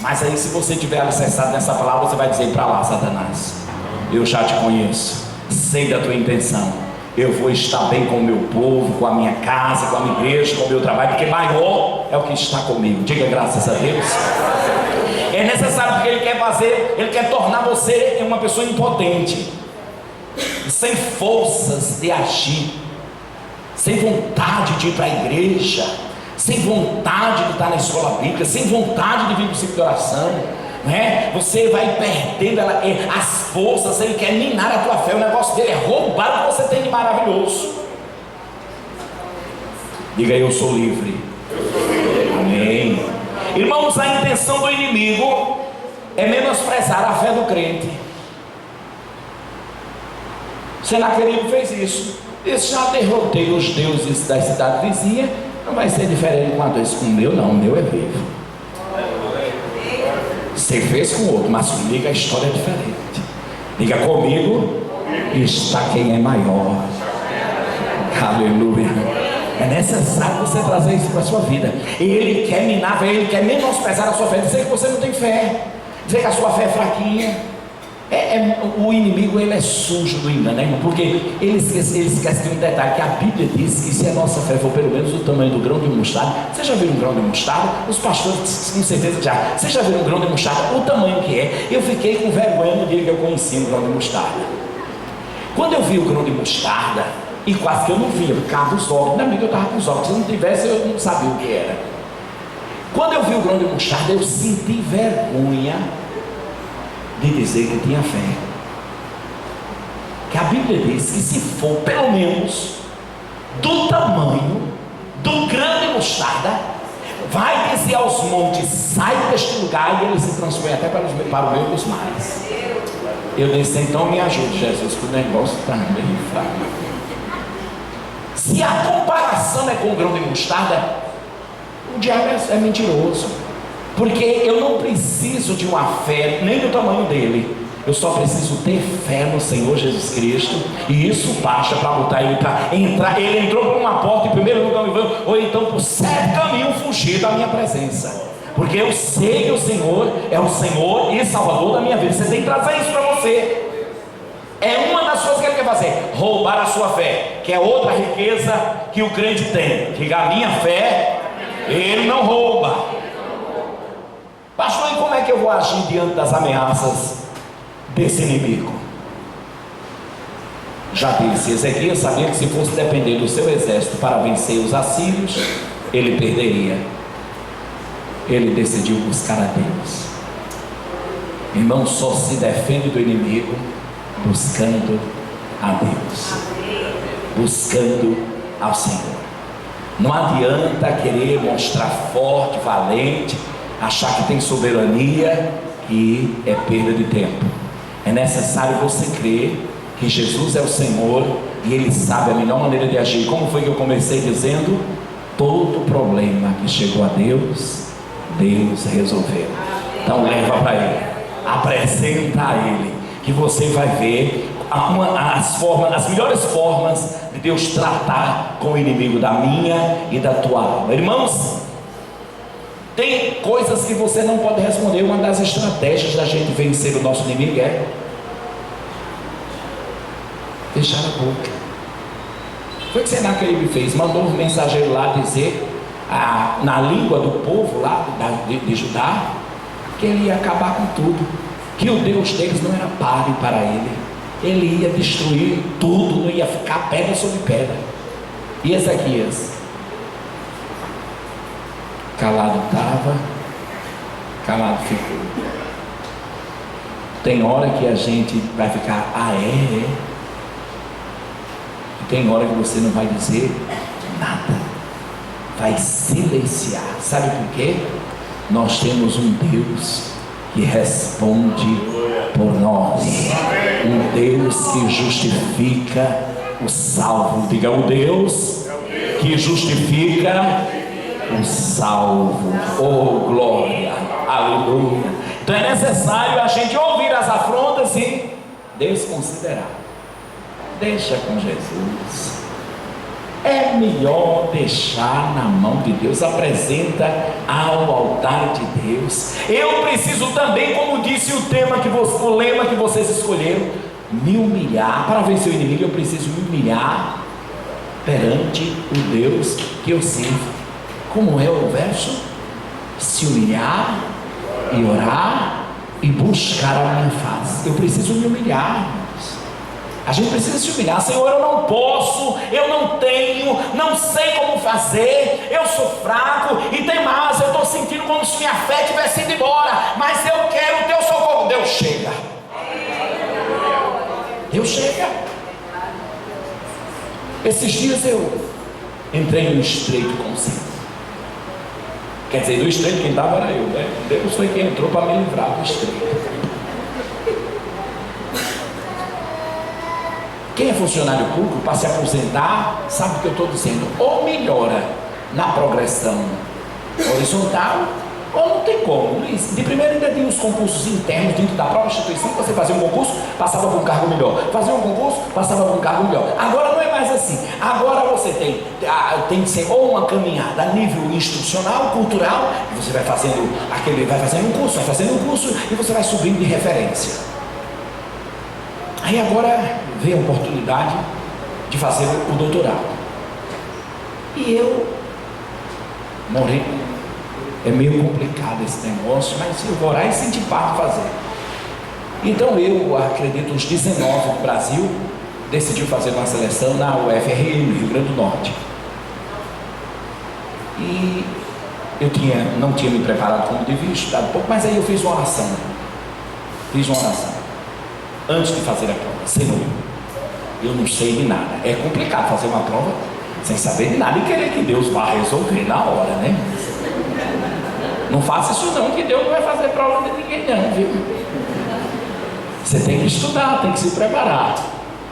Mas aí, se você tiver alicerçado nessa palavra, você vai dizer: para lá, Satanás, eu já te conheço, sei da tua intenção, eu vou estar bem com o meu povo, com a minha casa, com a minha igreja, com o meu trabalho, porque maior é o que está comigo. Diga graças a Deus. É necessário, porque ele quer fazer, ele quer tornar você uma pessoa impotente, sem forças de agir, sem vontade de ir para a igreja, sem vontade de estar na escola bíblica, sem vontade de vir para o ciclo de oração. né? Você vai perdendo as forças, ele quer minar a tua fé, o negócio dele é roubar o que você tem de maravilhoso. Diga: eu sou livre. Amém. Irmãos, a intenção do inimigo é menosprezar a fé do crente. Senaqueribe fez isso. Disse: já derrotei os deuses da cidade vizinha, não vai ser diferente com a dois. Com o meu não, o meu é vivo. Você fez com o outro, mas comigo a história é diferente. Diga: comigo está quem é maior. Aleluia. É necessário você trazer isso para a sua vida. Ele quer minar, ele quer menosprezar a sua fé, dizer que você não tem fé, dizer que a sua fé é fraquinha. O inimigo, ele é sujo do engano, né, irmão? Porque ele esquece de um detalhe, que a Bíblia diz que se a nossa fé for pelo menos o tamanho do grão de mostarda. Você já viu um grão de mostarda? Os pastores com certeza já. Você já viu um grão de mostarda? O tamanho que é. Eu fiquei com vergonha no dia que eu conheci um grão de mostarda. Quando eu vi o grão de mostarda, e quase que eu não via, por causa dos óculos. Ainda bem que eu estava com os óculos, se eu não tivesse eu não sabia o que era. Quando eu vi o grão de mostarda, eu senti vergonha de dizer que tinha fé. Que a Bíblia diz que se for pelo menos do tamanho do grão de mostarda, vai dizer aos montes: sai deste lugar, e ele se transforma até para o meio dos mares. Eu disse: então me ajude, Jesus, que o negócio está bem fraco. Se a comparação é com o grão de mostarda, o diabo é mentiroso. Porque eu não preciso de uma fé nem do tamanho dele. Eu só preciso ter fé no Senhor Jesus Cristo, e isso basta para botar ele para entrar. Ele entrou por uma porta, em primeiro lugar, ou então por 7 caminhos fugir da minha presença. Porque eu sei que o Senhor é o Senhor e Salvador da minha vida. Você tem que trazer isso para você. É uma das coisas que ele quer fazer: roubar a sua fé, que é outra riqueza que o crente tem. Que a minha fé ele não rouba. Pastor, e como é que eu vou agir diante das ameaças desse inimigo? Já disse, Ezequias sabia que se fosse depender do seu exército para vencer os assírios, ele perderia. Ele decidiu buscar a Deus. Irmão, só se defende do inimigo buscando a Deus, buscando ao Senhor. Não adianta querer mostrar forte, valente, achar que tem soberania, e é perda de tempo. É necessário você crer que Jesus é o Senhor e Ele sabe a melhor maneira de agir. Como foi que eu comecei dizendo? Todo problema que chegou a Deus, Deus resolveu. Então leva para Ele, apresenta a Ele, que você vai ver as melhores formas de Deus tratar com o inimigo da minha e da tua alma. Irmãos, tem coisas que você não pode responder. Uma das estratégias da gente vencer o nosso inimigo é fechar a boca. Foi o que Senaqueribe fez. Mandou um mensageiro lá dizer na língua do povo lá de Judá, que ele ia acabar com tudo, que o Deus deles não era páreo para ele. Ele ia destruir tudo, não ia ficar pedra sobre pedra. E Ezequias calado estava, calado ficou. Tem hora que a gente vai ficar: é. E tem hora que você não vai dizer nada, vai silenciar. Sabe por quê? Nós temos um Deus que responde por nós, um Deus que justifica o salvo. Diga: o Deus que justifica o salvo. Oh glória, aleluia. Então é necessário a gente ouvir as afrontas e desconsiderar. Deixa com Jesus. É melhor deixar na mão de Deus. Apresenta ao altar de Deus. Eu preciso também, como disse o lema que vocês escolheram, me humilhar. Para vencer o inimigo, eu preciso me humilhar perante o Deus que eu sirvo. Como é o verso? Se humilhar e orar e buscar a minha face. Eu preciso me humilhar, irmãos. A gente precisa se humilhar. Senhor, eu não posso, eu não tenho, não sei como fazer, eu sou fraco, e tem mais, eu estou sentindo como se minha fé tivesse ido embora, mas eu quero o teu socorro. Deus chega. Deus chega. Esses dias eu entrei no estreito com o Senhor. Quer dizer, do estreito quem estava era eu, né? Deus foi quem entrou para me livrar do estreito. Quem é funcionário público para se aposentar, sabe o que eu estou dizendo? Ou melhora na progressão horizontal, ou não tem como. De primeiro ainda tem os concursos internos dentro da própria instituição. Você fazia um concurso, passava por um cargo melhor. Fazia um concurso, passava por um cargo melhor. Agora não é mais assim. Agora você tem que ser ou uma caminhada a nível institucional, cultural, e você vai fazendo um curso, e você vai subindo de referência. Aí agora veio a oportunidade de fazer o doutorado. E eu morri. É meio complicado esse negócio, mas eu vou orar e sentir parte de fazer. Então eu acredito, uns 19 do Brasil, decidiu fazer uma seleção na UFRN, no Rio Grande do Norte. E eu não tinha me preparado como devia, estudado pouco, mas aí eu fiz uma oração. Antes de fazer a prova. Senhor, eu não sei de nada. É complicado fazer uma prova sem saber de nada e querer que Deus vá resolver na hora, né? Não faça isso não, que Deus não vai fazer prova de ninguém não, viu? Você tem que estudar, tem que se preparar.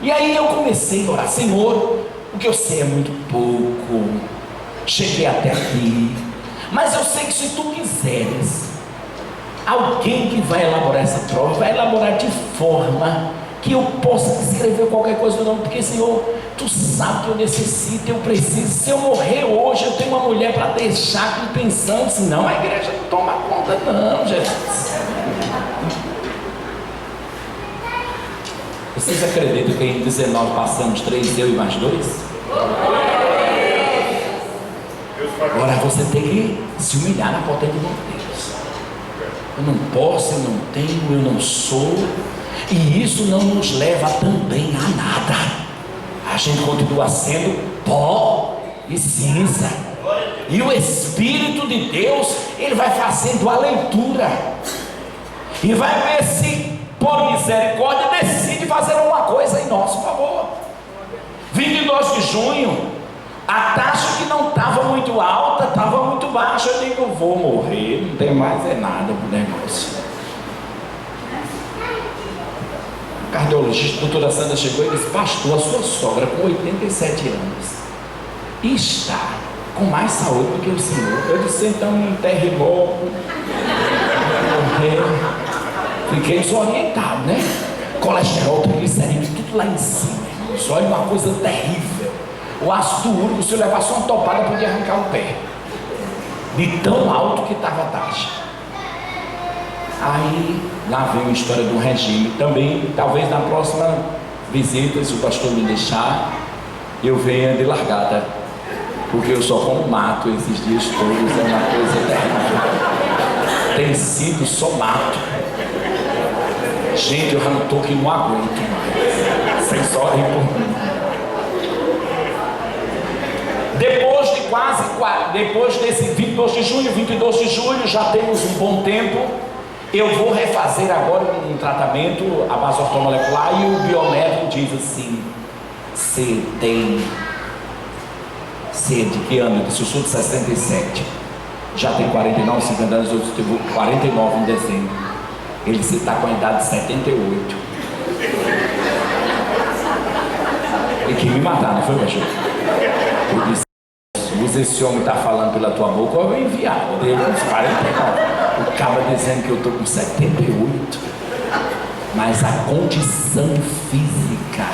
E aí eu comecei a orar. Senhor, o que eu sei é muito pouco, cheguei até aqui, mas eu sei que se tu quiseres, alguém que vai elaborar essa prova, vai elaborar de forma que eu possa escrever qualquer coisa do nome, porque Senhor, tu sabe que eu necessito, eu preciso. Se eu morrer hoje, eu tenho uma mulher para deixar com pensão, senão a igreja não toma conta não, Jesus. Vocês acreditam que em 19 passamos 3, eu e mais 2? Agora você tem que se humilhar na potente mão de Deus. Eu não posso, eu não tenho, eu não sou. E isso não nos leva também a nada. A gente continua sendo pó e cinza. E o Espírito de Deus, ele vai fazendo a leitura e vai ver se, por misericórdia, decide fazer alguma coisa em nosso favor. 22 de junho, a taxa que não estava muito alta, estava muito baixa. Eu digo, eu vou morrer, não tem mais nada pro negócio. O cardiologista, a doutora Sandra, chegou e disse: pastor, a sua sogra com 87 anos está com mais saúde do que o senhor. Eu disse: então me enterre logo. Fiquei desorientado, né? Colesterol, triglicerídeos, tudo lá em cima. Só é uma coisa terrível. O ácido úrico, se eu levar só uma topada, podia arrancar o pé, de tão alto que estava a taxa. Aí lá vem a história do regime. Também, talvez na próxima visita, se o pastor me deixar, eu venha de largada, porque eu só como mato esses dias todos. É uma coisa terrível. Tem sido só mato. Gente, eu já não estou que não aguento mais. Vocês orem por mim. Depois desse 22 de junho, 22 de julho, já temos um bom tempo. Eu vou refazer agora um tratamento, a base ortomolecular, e o biomédico diz assim: você tem sede, que ano? Eu disse: eu sou de 67, já tem 49, 50 anos, eu tive 49 em dezembro. Ele disse: está com a idade de 78. E que me matar, não foi, pastor? Eu disse: esse homem está falando pela tua boca, eu vou enviar dele uns 49. O cara dizendo que eu estou com 78, mas a condição física,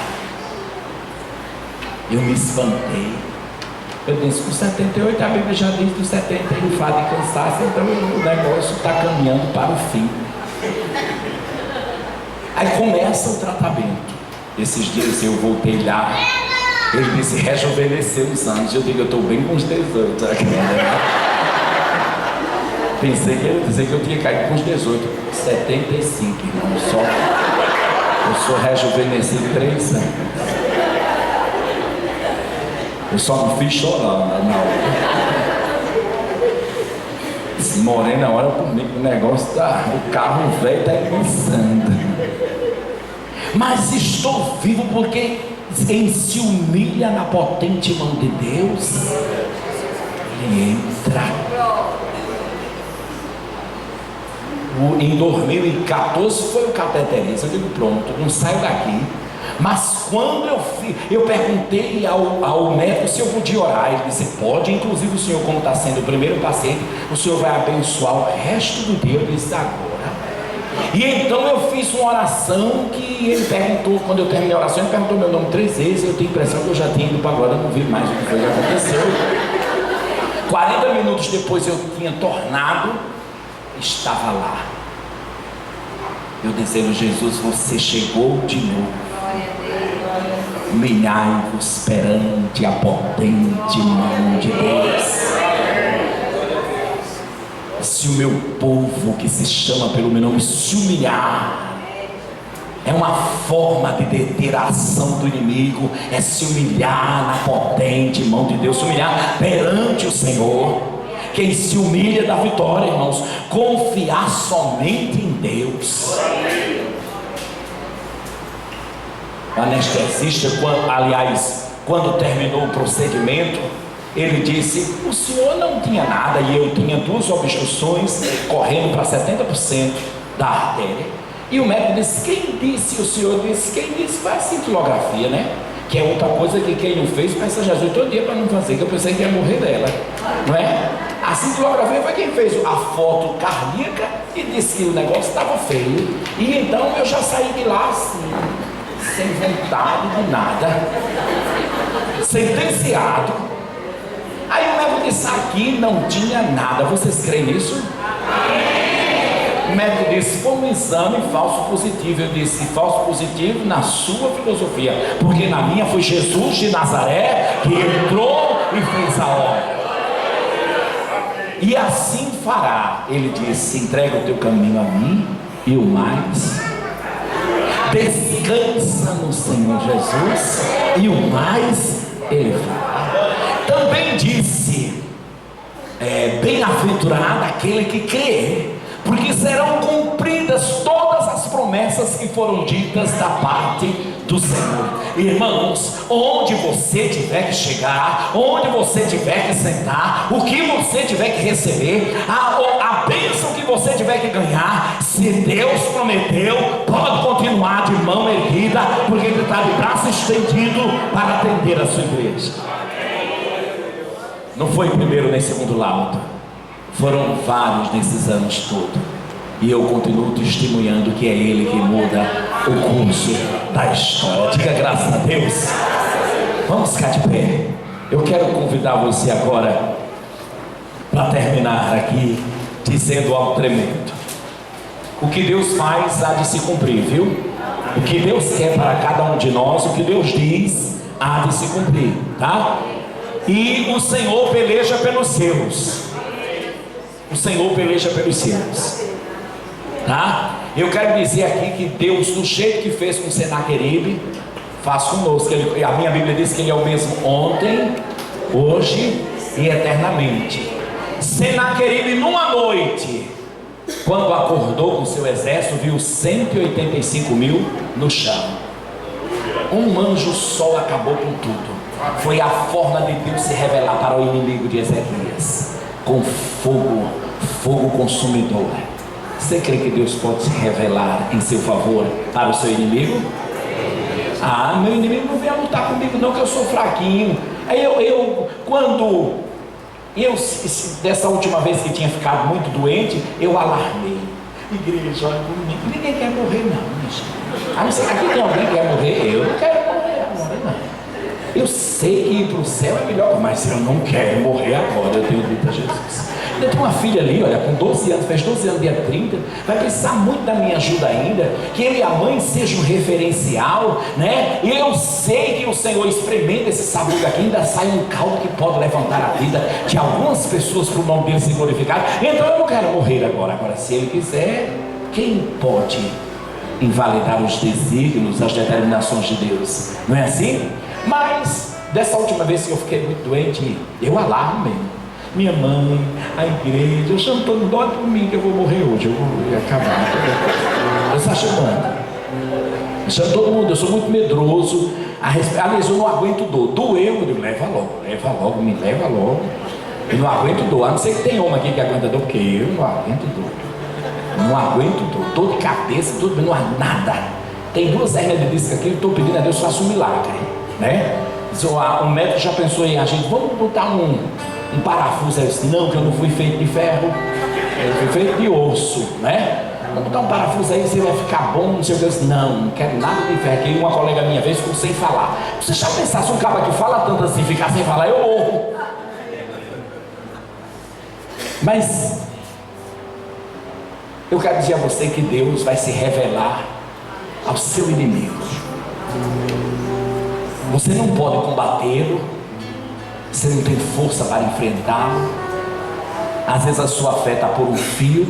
eu me espantei. Eu disse: com 78, a Bíblia já diz que 70 é enfado e cansaço, então o negócio está caminhando para o fim. Aí começa o tratamento. Esses dias eu voltei lá, ele disse: rejuvenesceu os anos. Eu digo: eu estou bem com os 18 aqui. Pensei que ele ia dizer que eu tinha caído com os 18, 75, irmão, só. Eu sou rejuvenescido 3 anos. Eu só me fiz chorando na hora. Se morei na hora comigo, o negócio o carro velho está começando. Mas estou vivo porque quem se humilha na potente mão de Deus, ele entra. Em 2014 foi o cateterismo. Eu digo, pronto, não saio daqui. Mas quando eu perguntei ao médico se eu podia orar, ele disse, pode, inclusive o senhor, como está sendo o primeiro paciente, o senhor vai abençoar o resto do dia. Eu disse, agora. E então eu fiz uma oração que ele perguntou, quando eu terminei a oração, ele perguntou meu nome 3 vezes. Eu tenho a impressão que eu já tinha ido para agora, não vi mais o que foi que aconteceu. 40 minutos depois eu tinha tornado, estava lá. Eu dizendo, Jesus, você chegou de novo. Humilhai-vos perante a potente mão de Deus. Se o meu povo que se chama pelo meu nome se humilhar, é uma forma de deter a ação do inimigo, é se humilhar na potente mão de Deus, se humilhar perante o Senhor. Quem se humilha dá vitória, irmãos. Confiar somente em Deus. O anestesista, quando terminou o procedimento, ele disse, o senhor não tinha nada, e eu tinha 2 obstruções correndo para 70% da artéria. E o médico disse, quem disse? O senhor disse, quem disse? Foi a cintilografia, né? Que é outra coisa que quem não fez, peça Jesus todo dia para não fazer, que eu pensei que ia morrer dela, não é? A cintilografia foi quem fez a foto cardíaca e disse que o negócio estava feio. E então eu já saí de lá assim, sem vontade de nada, sentenciado. Aí o médico disse, aqui não tinha nada. Vocês creem nisso? O médico disse, foi um exame falso positivo. Eu disse, falso positivo na sua filosofia, porque na minha foi Jesus de Nazaré que entrou e fez a obra. E assim fará. Ele disse, entrega o teu caminho a mim, e o mais, descansa no Senhor Jesus, e o mais Ele fará. Também disse, bem-aventurado aquele que crê, porque serão cumpridas todas as promessas que foram ditas da parte do Senhor. Irmãos, onde você tiver que chegar, onde você tiver que sentar, o que você tiver que receber, a bênção que você tiver que ganhar, se Deus prometeu, pode continuar de mão erguida, porque Ele está de braço estendido para atender a sua igreja. Não foi primeiro nem segundo laudo, foram vários nesses anos todos, e eu continuo testemunhando que é Ele que muda o curso da história. Diga graças a Deus. Vamos ficar de pé. Eu quero convidar você agora para terminar aqui dizendo algo tremendo. O que Deus faz há de se cumprir, viu? O que Deus quer para cada um de nós, o que Deus diz há de se cumprir, tá? E o Senhor peleja pelos seus. O Senhor peleja pelos seus, tá? Eu quero dizer aqui que Deus, do jeito que fez com Senaqueribe, faz conosco. A minha Bíblia diz que Ele é o mesmo ontem, hoje e eternamente. Senaqueribe, numa noite, quando acordou com seu exército, viu 185 mil no chão. Um anjo só acabou com tudo. Foi a forma de Deus se revelar para o inimigo de Ezequias, com fogo consumidor. Você crê que Deus pode se revelar em seu favor para o seu inimigo? Ah, meu inimigo não vem lutar comigo não, que eu sou fraquinho. Aí dessa última vez que tinha ficado muito doente, eu alarmei. Igreja, olha comigo, ninguém quer morrer não, gente. A não ser que aqui tem alguém que quer morrer, eu não quero morrer agora não. Eu sei que ir para o céu é melhor, mas eu não quero morrer agora, eu tenho dito a Jesus. Eu tenho uma filha ali, olha, com 12 anos, fez 12 anos dia 30, vai precisar muito da minha ajuda ainda, que eu e a mãe sejam um referencial, né? E eu sei que o Senhor experimenta esse sabor aqui, ainda sai um caldo que pode levantar a vida de algumas pessoas para o nome dele ser glorificado. Então eu não quero morrer agora. Agora, se Ele quiser, quem pode invalidar os desígnios, as determinações de Deus. Não é assim? Mas, dessa última vez que eu fiquei muito doente, eu alarmo mesmo. Minha mãe, a igreja, eu chamo todo mundo, olha por mim que eu vou morrer hoje, eu vou acabar. Eu estou chamando. Eu chamo todo mundo, eu sou muito medroso. Aliás, eu não aguento dor. Doeu, eu digo, leva logo, me leva logo. Eu não aguento dor, a não ser que tem homem aqui que aguenta dor, porque eu não aguento dor. Não aguento dor de cabeça, tudo, não há nada. Tem 2 hérnias de disco aqui, eu estou pedindo a Deus que faça um milagre, né? O médico já pensou em a gente, vamos botar um parafuso. Eu disse, não, que eu não fui feito de ferro, eu fui feito de osso, né? Vamos botar um parafuso aí, você vai ficar bom, não sei o que. Eu disse, não quero nada de ferro. Aqui uma colega minha vez ficou sem falar. Você já pensasse um cara que fala tanto assim, ficar sem falar, eu morro. Mas eu quero dizer a você que Deus vai se revelar ao seu inimigo. Você não pode combatê-lo, você não tem força para enfrentá-lo. Às vezes a sua fé está por um fio.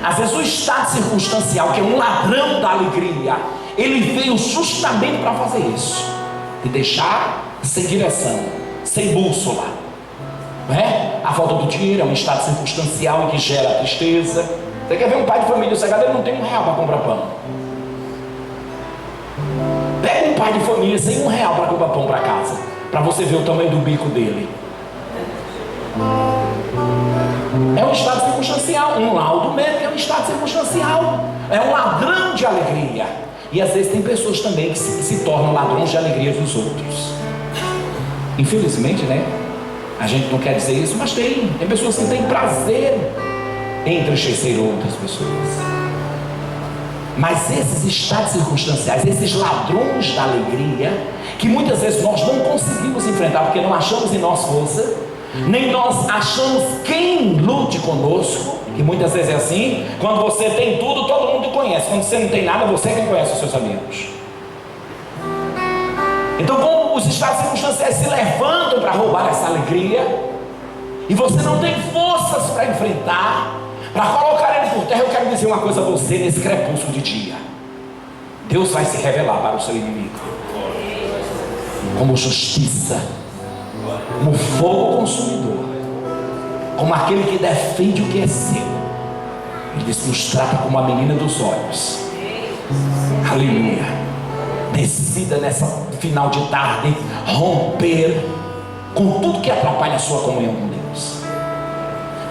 Às vezes o estado circunstancial, que é um ladrão da alegria, ele veio justamente para fazer isso, te deixar sem direção, sem bússola, não é? A falta do dinheiro é um estado circunstancial em que gera tristeza. Você quer ver um pai de família sossegado, ele não tem R$1 para comprar pão. Pega um pai de família sem R$1 para comprar pão para casa, para você ver o tamanho do bico dele. É um estado circunstancial. Um laudo médico é um estado circunstancial. É um ladrão de alegria. E às vezes tem pessoas também que se tornam ladrões de alegria dos outros. Infelizmente, né? A gente não quer dizer isso, mas tem pessoas que têm prazer em entristecer outras pessoas. Mas esses estados circunstanciais, esses ladrões da alegria, que muitas vezes nós não conseguimos enfrentar porque não achamos em nós força, nem nós achamos quem lute conosco, que muitas vezes é assim. Quando você tem tudo, todo mundo te conhece. Quando você não tem nada, você é quem conhece os seus amigos. Então, como os estados circunstanciais se levantam para roubar essa alegria, e você não tem forças para enfrentar, para colocar ele por terra, eu quero dizer uma coisa a você nesse crepúsculo de dia: Deus vai se revelar para o seu inimigo como justiça, como fogo consumidor, como aquele que defende o que é seu. Ele diz que nos trata como a menina dos olhos. Aleluia. Decida nessa final de tarde romper com tudo que atrapalha a sua comunhão com Deus.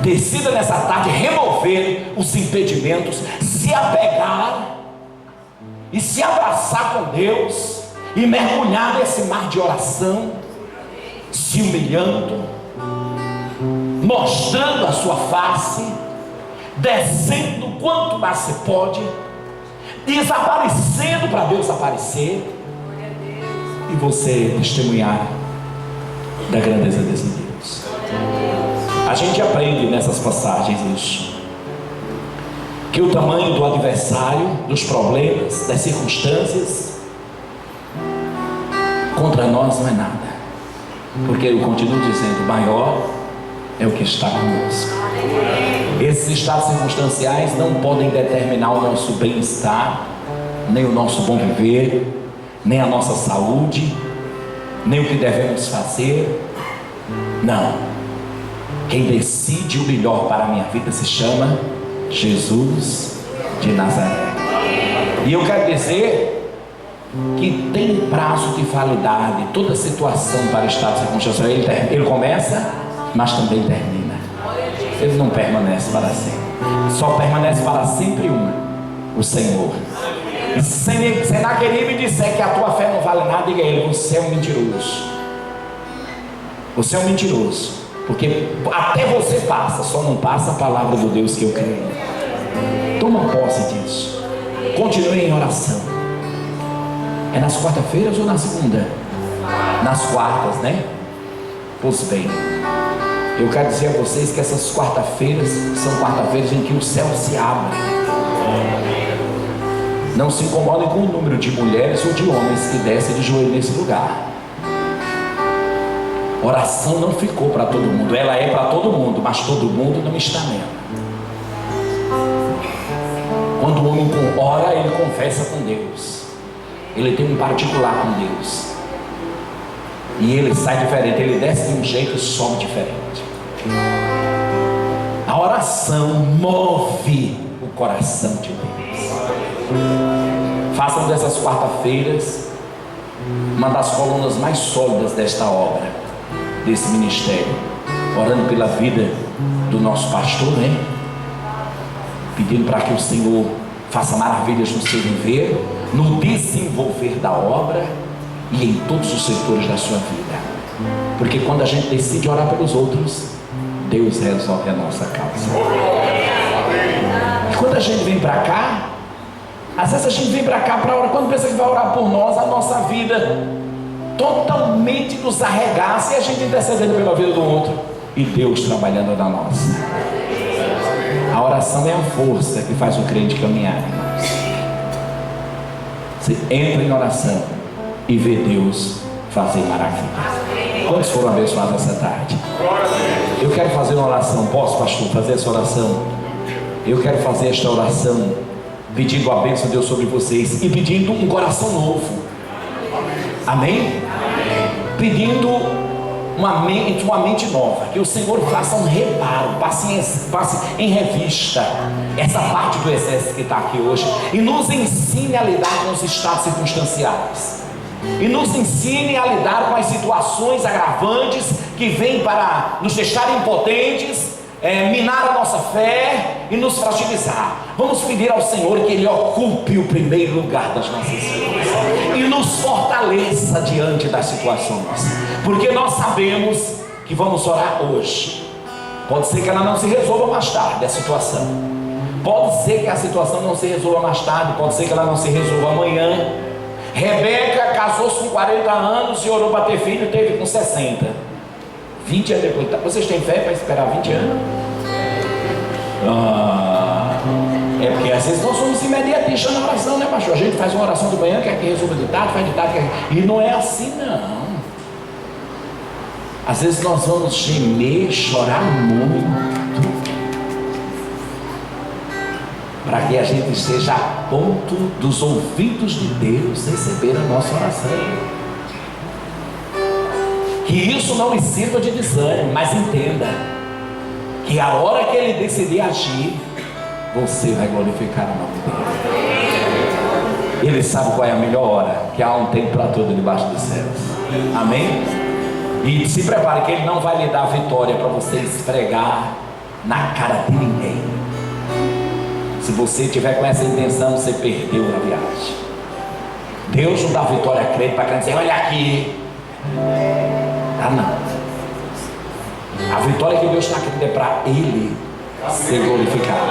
Decida nessa tarde remover os impedimentos, se apegar e se abraçar com Deus e mergulhar nesse mar de oração, se humilhando, mostrando a sua face, descendo o quanto mais se pode, desaparecendo para Deus aparecer, e você testemunhar da grandeza desse Deus. A gente aprende nessas passagens isso, que o tamanho do adversário, dos problemas, das circunstâncias contra nós não é nada, porque eu continuo dizendo, maior é o que está conosco. Esses estados circunstanciais não podem determinar o nosso bem-estar, nem o nosso bom viver, nem a nossa saúde, nem o que devemos fazer. Não. Quem decide o melhor para a minha vida se chama Jesus de Nazaré. E eu quero dizer que tem prazo de validade toda situação para estado circunstancial. Ele começa, mas também termina. Ele não permanece para sempre. Só permanece para sempre o Senhor. E se naquele me disser que a tua fé não vale nada, diga a ele: você é um mentiroso. Você é um mentiroso, porque até você passa, só não passa a palavra do Deus que eu creio. Toma posse disso. Continue em oração. É nas quarta-feiras ou na segunda? Nas quartas, né? Pois bem, eu quero dizer a vocês que essas quarta-feiras são quarta-feiras em que o céu se abre. Não se incomodem com o número de mulheres ou de homens que descem de joelho nesse lugar. Oração não ficou para todo mundo. Ela é para todo mundo, mas todo mundo não está nela. Quando o ora, ele confessa com Deus. Ele tem um particular com Deus. E ele sai diferente, ele desce de um jeito e sobe diferente. A oração move o coração de Deus. Façam dessas quarta-feiras uma das colunas mais sólidas desta obra, desse ministério, orando pela vida do nosso pastor, né? Pedindo para que o Senhor faça maravilhas no seu viver, no desenvolver da obra e em todos os setores da sua vida. Porque quando a gente decide orar pelos outros, Deus resolve a nossa causa. E quando a gente vem para cá, às vezes a gente vem para cá para orar, quando pensa que vai orar por nós, a nossa vida totalmente nos arregaça e a gente intercedendo pela vida do outro e Deus trabalhando na nossa. A oração é a força que faz o crente caminhar, irmãos. Você entra em oração e vê Deus fazer maravilhas. Quantos foram abençoados essa tarde? Eu quero fazer uma oração. Posso, pastor, fazer essa oração? Eu quero fazer esta oração pedindo a bênção de Deus sobre vocês e pedindo um coração novo. Amém? Pedindo uma mente nova, que o Senhor faça um reparo, passe em revista essa parte do exército que está aqui hoje e nos ensine a lidar com os estados circunstanciais e nos ensine a lidar com as situações agravantes que vêm para nos deixar impotentes, minar a nossa fé e nos fragilizar. Vamos pedir ao Senhor que Ele ocupe o primeiro lugar das nossas vidas e nos fortaleça diante das situações, porque nós sabemos que vamos orar hoje. Pode ser que ela não se resolva mais tarde, a situação. Pode ser que a situação não se resolva mais tarde, pode ser que ela não se resolva amanhã. Rebeca casou-se com 40 anos e orou para ter filho e teve com 60. 20 anos depois. Vocês têm fé para esperar 20 anos? É porque às vezes nós somos imediatistas na oração, né, pastor? A gente faz uma oração de manhã, quer que resolva de tarde, faz de tarde, e não é assim, não. Às vezes nós vamos gemer, chorar muito, para que a gente esteja a ponto dos ouvidos de Deus receber a nossa oração. Que isso não lhe sirva de desânimo, mas entenda que a hora que Ele decidir agir, você vai glorificar o nome dele. Ele sabe qual é a melhor hora, que há um tempo para tudo debaixo dos céus. Amém? E se prepare que Ele não vai lhe dar vitória para você esfregar na cara de ninguém. Se você tiver com essa intenção, você perdeu na viagem. Deus não dá vitória a crente para crente dizer, olha aqui. Ah, não. A vitória que Deus está querendo é para Ele ser glorificado.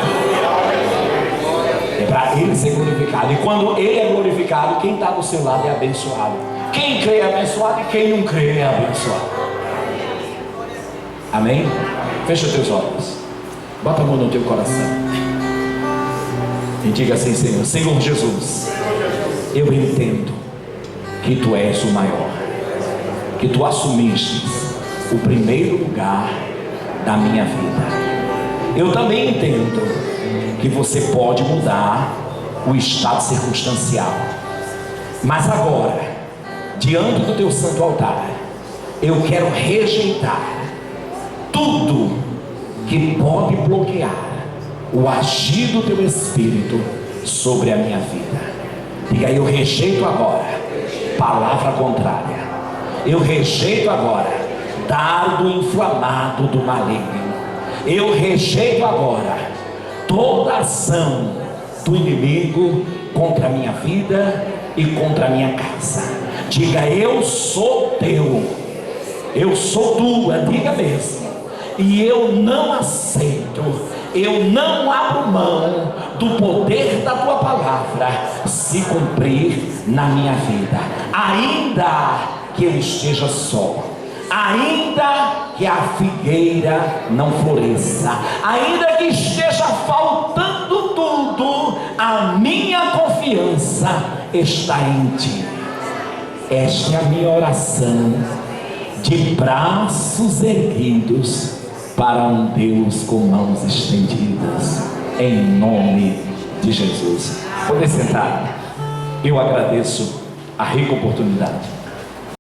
É para Ele ser glorificado. E quando Ele é glorificado, quem está do seu lado é abençoado. Quem crê é abençoado e quem não crê é abençoado. Amém? Fecha os teus olhos. Bota a mão no teu coração e diga assim: Senhor Jesus, eu entendo que Tu és o maior, que Tu assumiste o primeiro lugar da minha vida. Eu também entendo que Você pode mudar o estado circunstancial, mas agora, diante do Teu santo altar, eu quero rejeitar tudo que pode bloquear o agir do Teu Espírito sobre a minha vida. Diga: eu rejeito agora palavra contrária. Eu rejeito agora dardo inflamado do maligno. Eu rejeito agora toda ação do inimigo contra a minha vida e contra a minha casa. Diga: eu sou teu, eu sou tua, diga mesmo. E eu não aceito, eu não abro mão do poder da tua palavra se cumprir na minha vida, ainda que eu esteja só, ainda que a figueira não floresça, ainda que esteja faltando tudo, a minha confiança está em Ti. Esta é a minha oração, de braços erguidos para um Deus com mãos estendidas, em nome de Jesus. Poder sentar. Eu agradeço a rica oportunidade.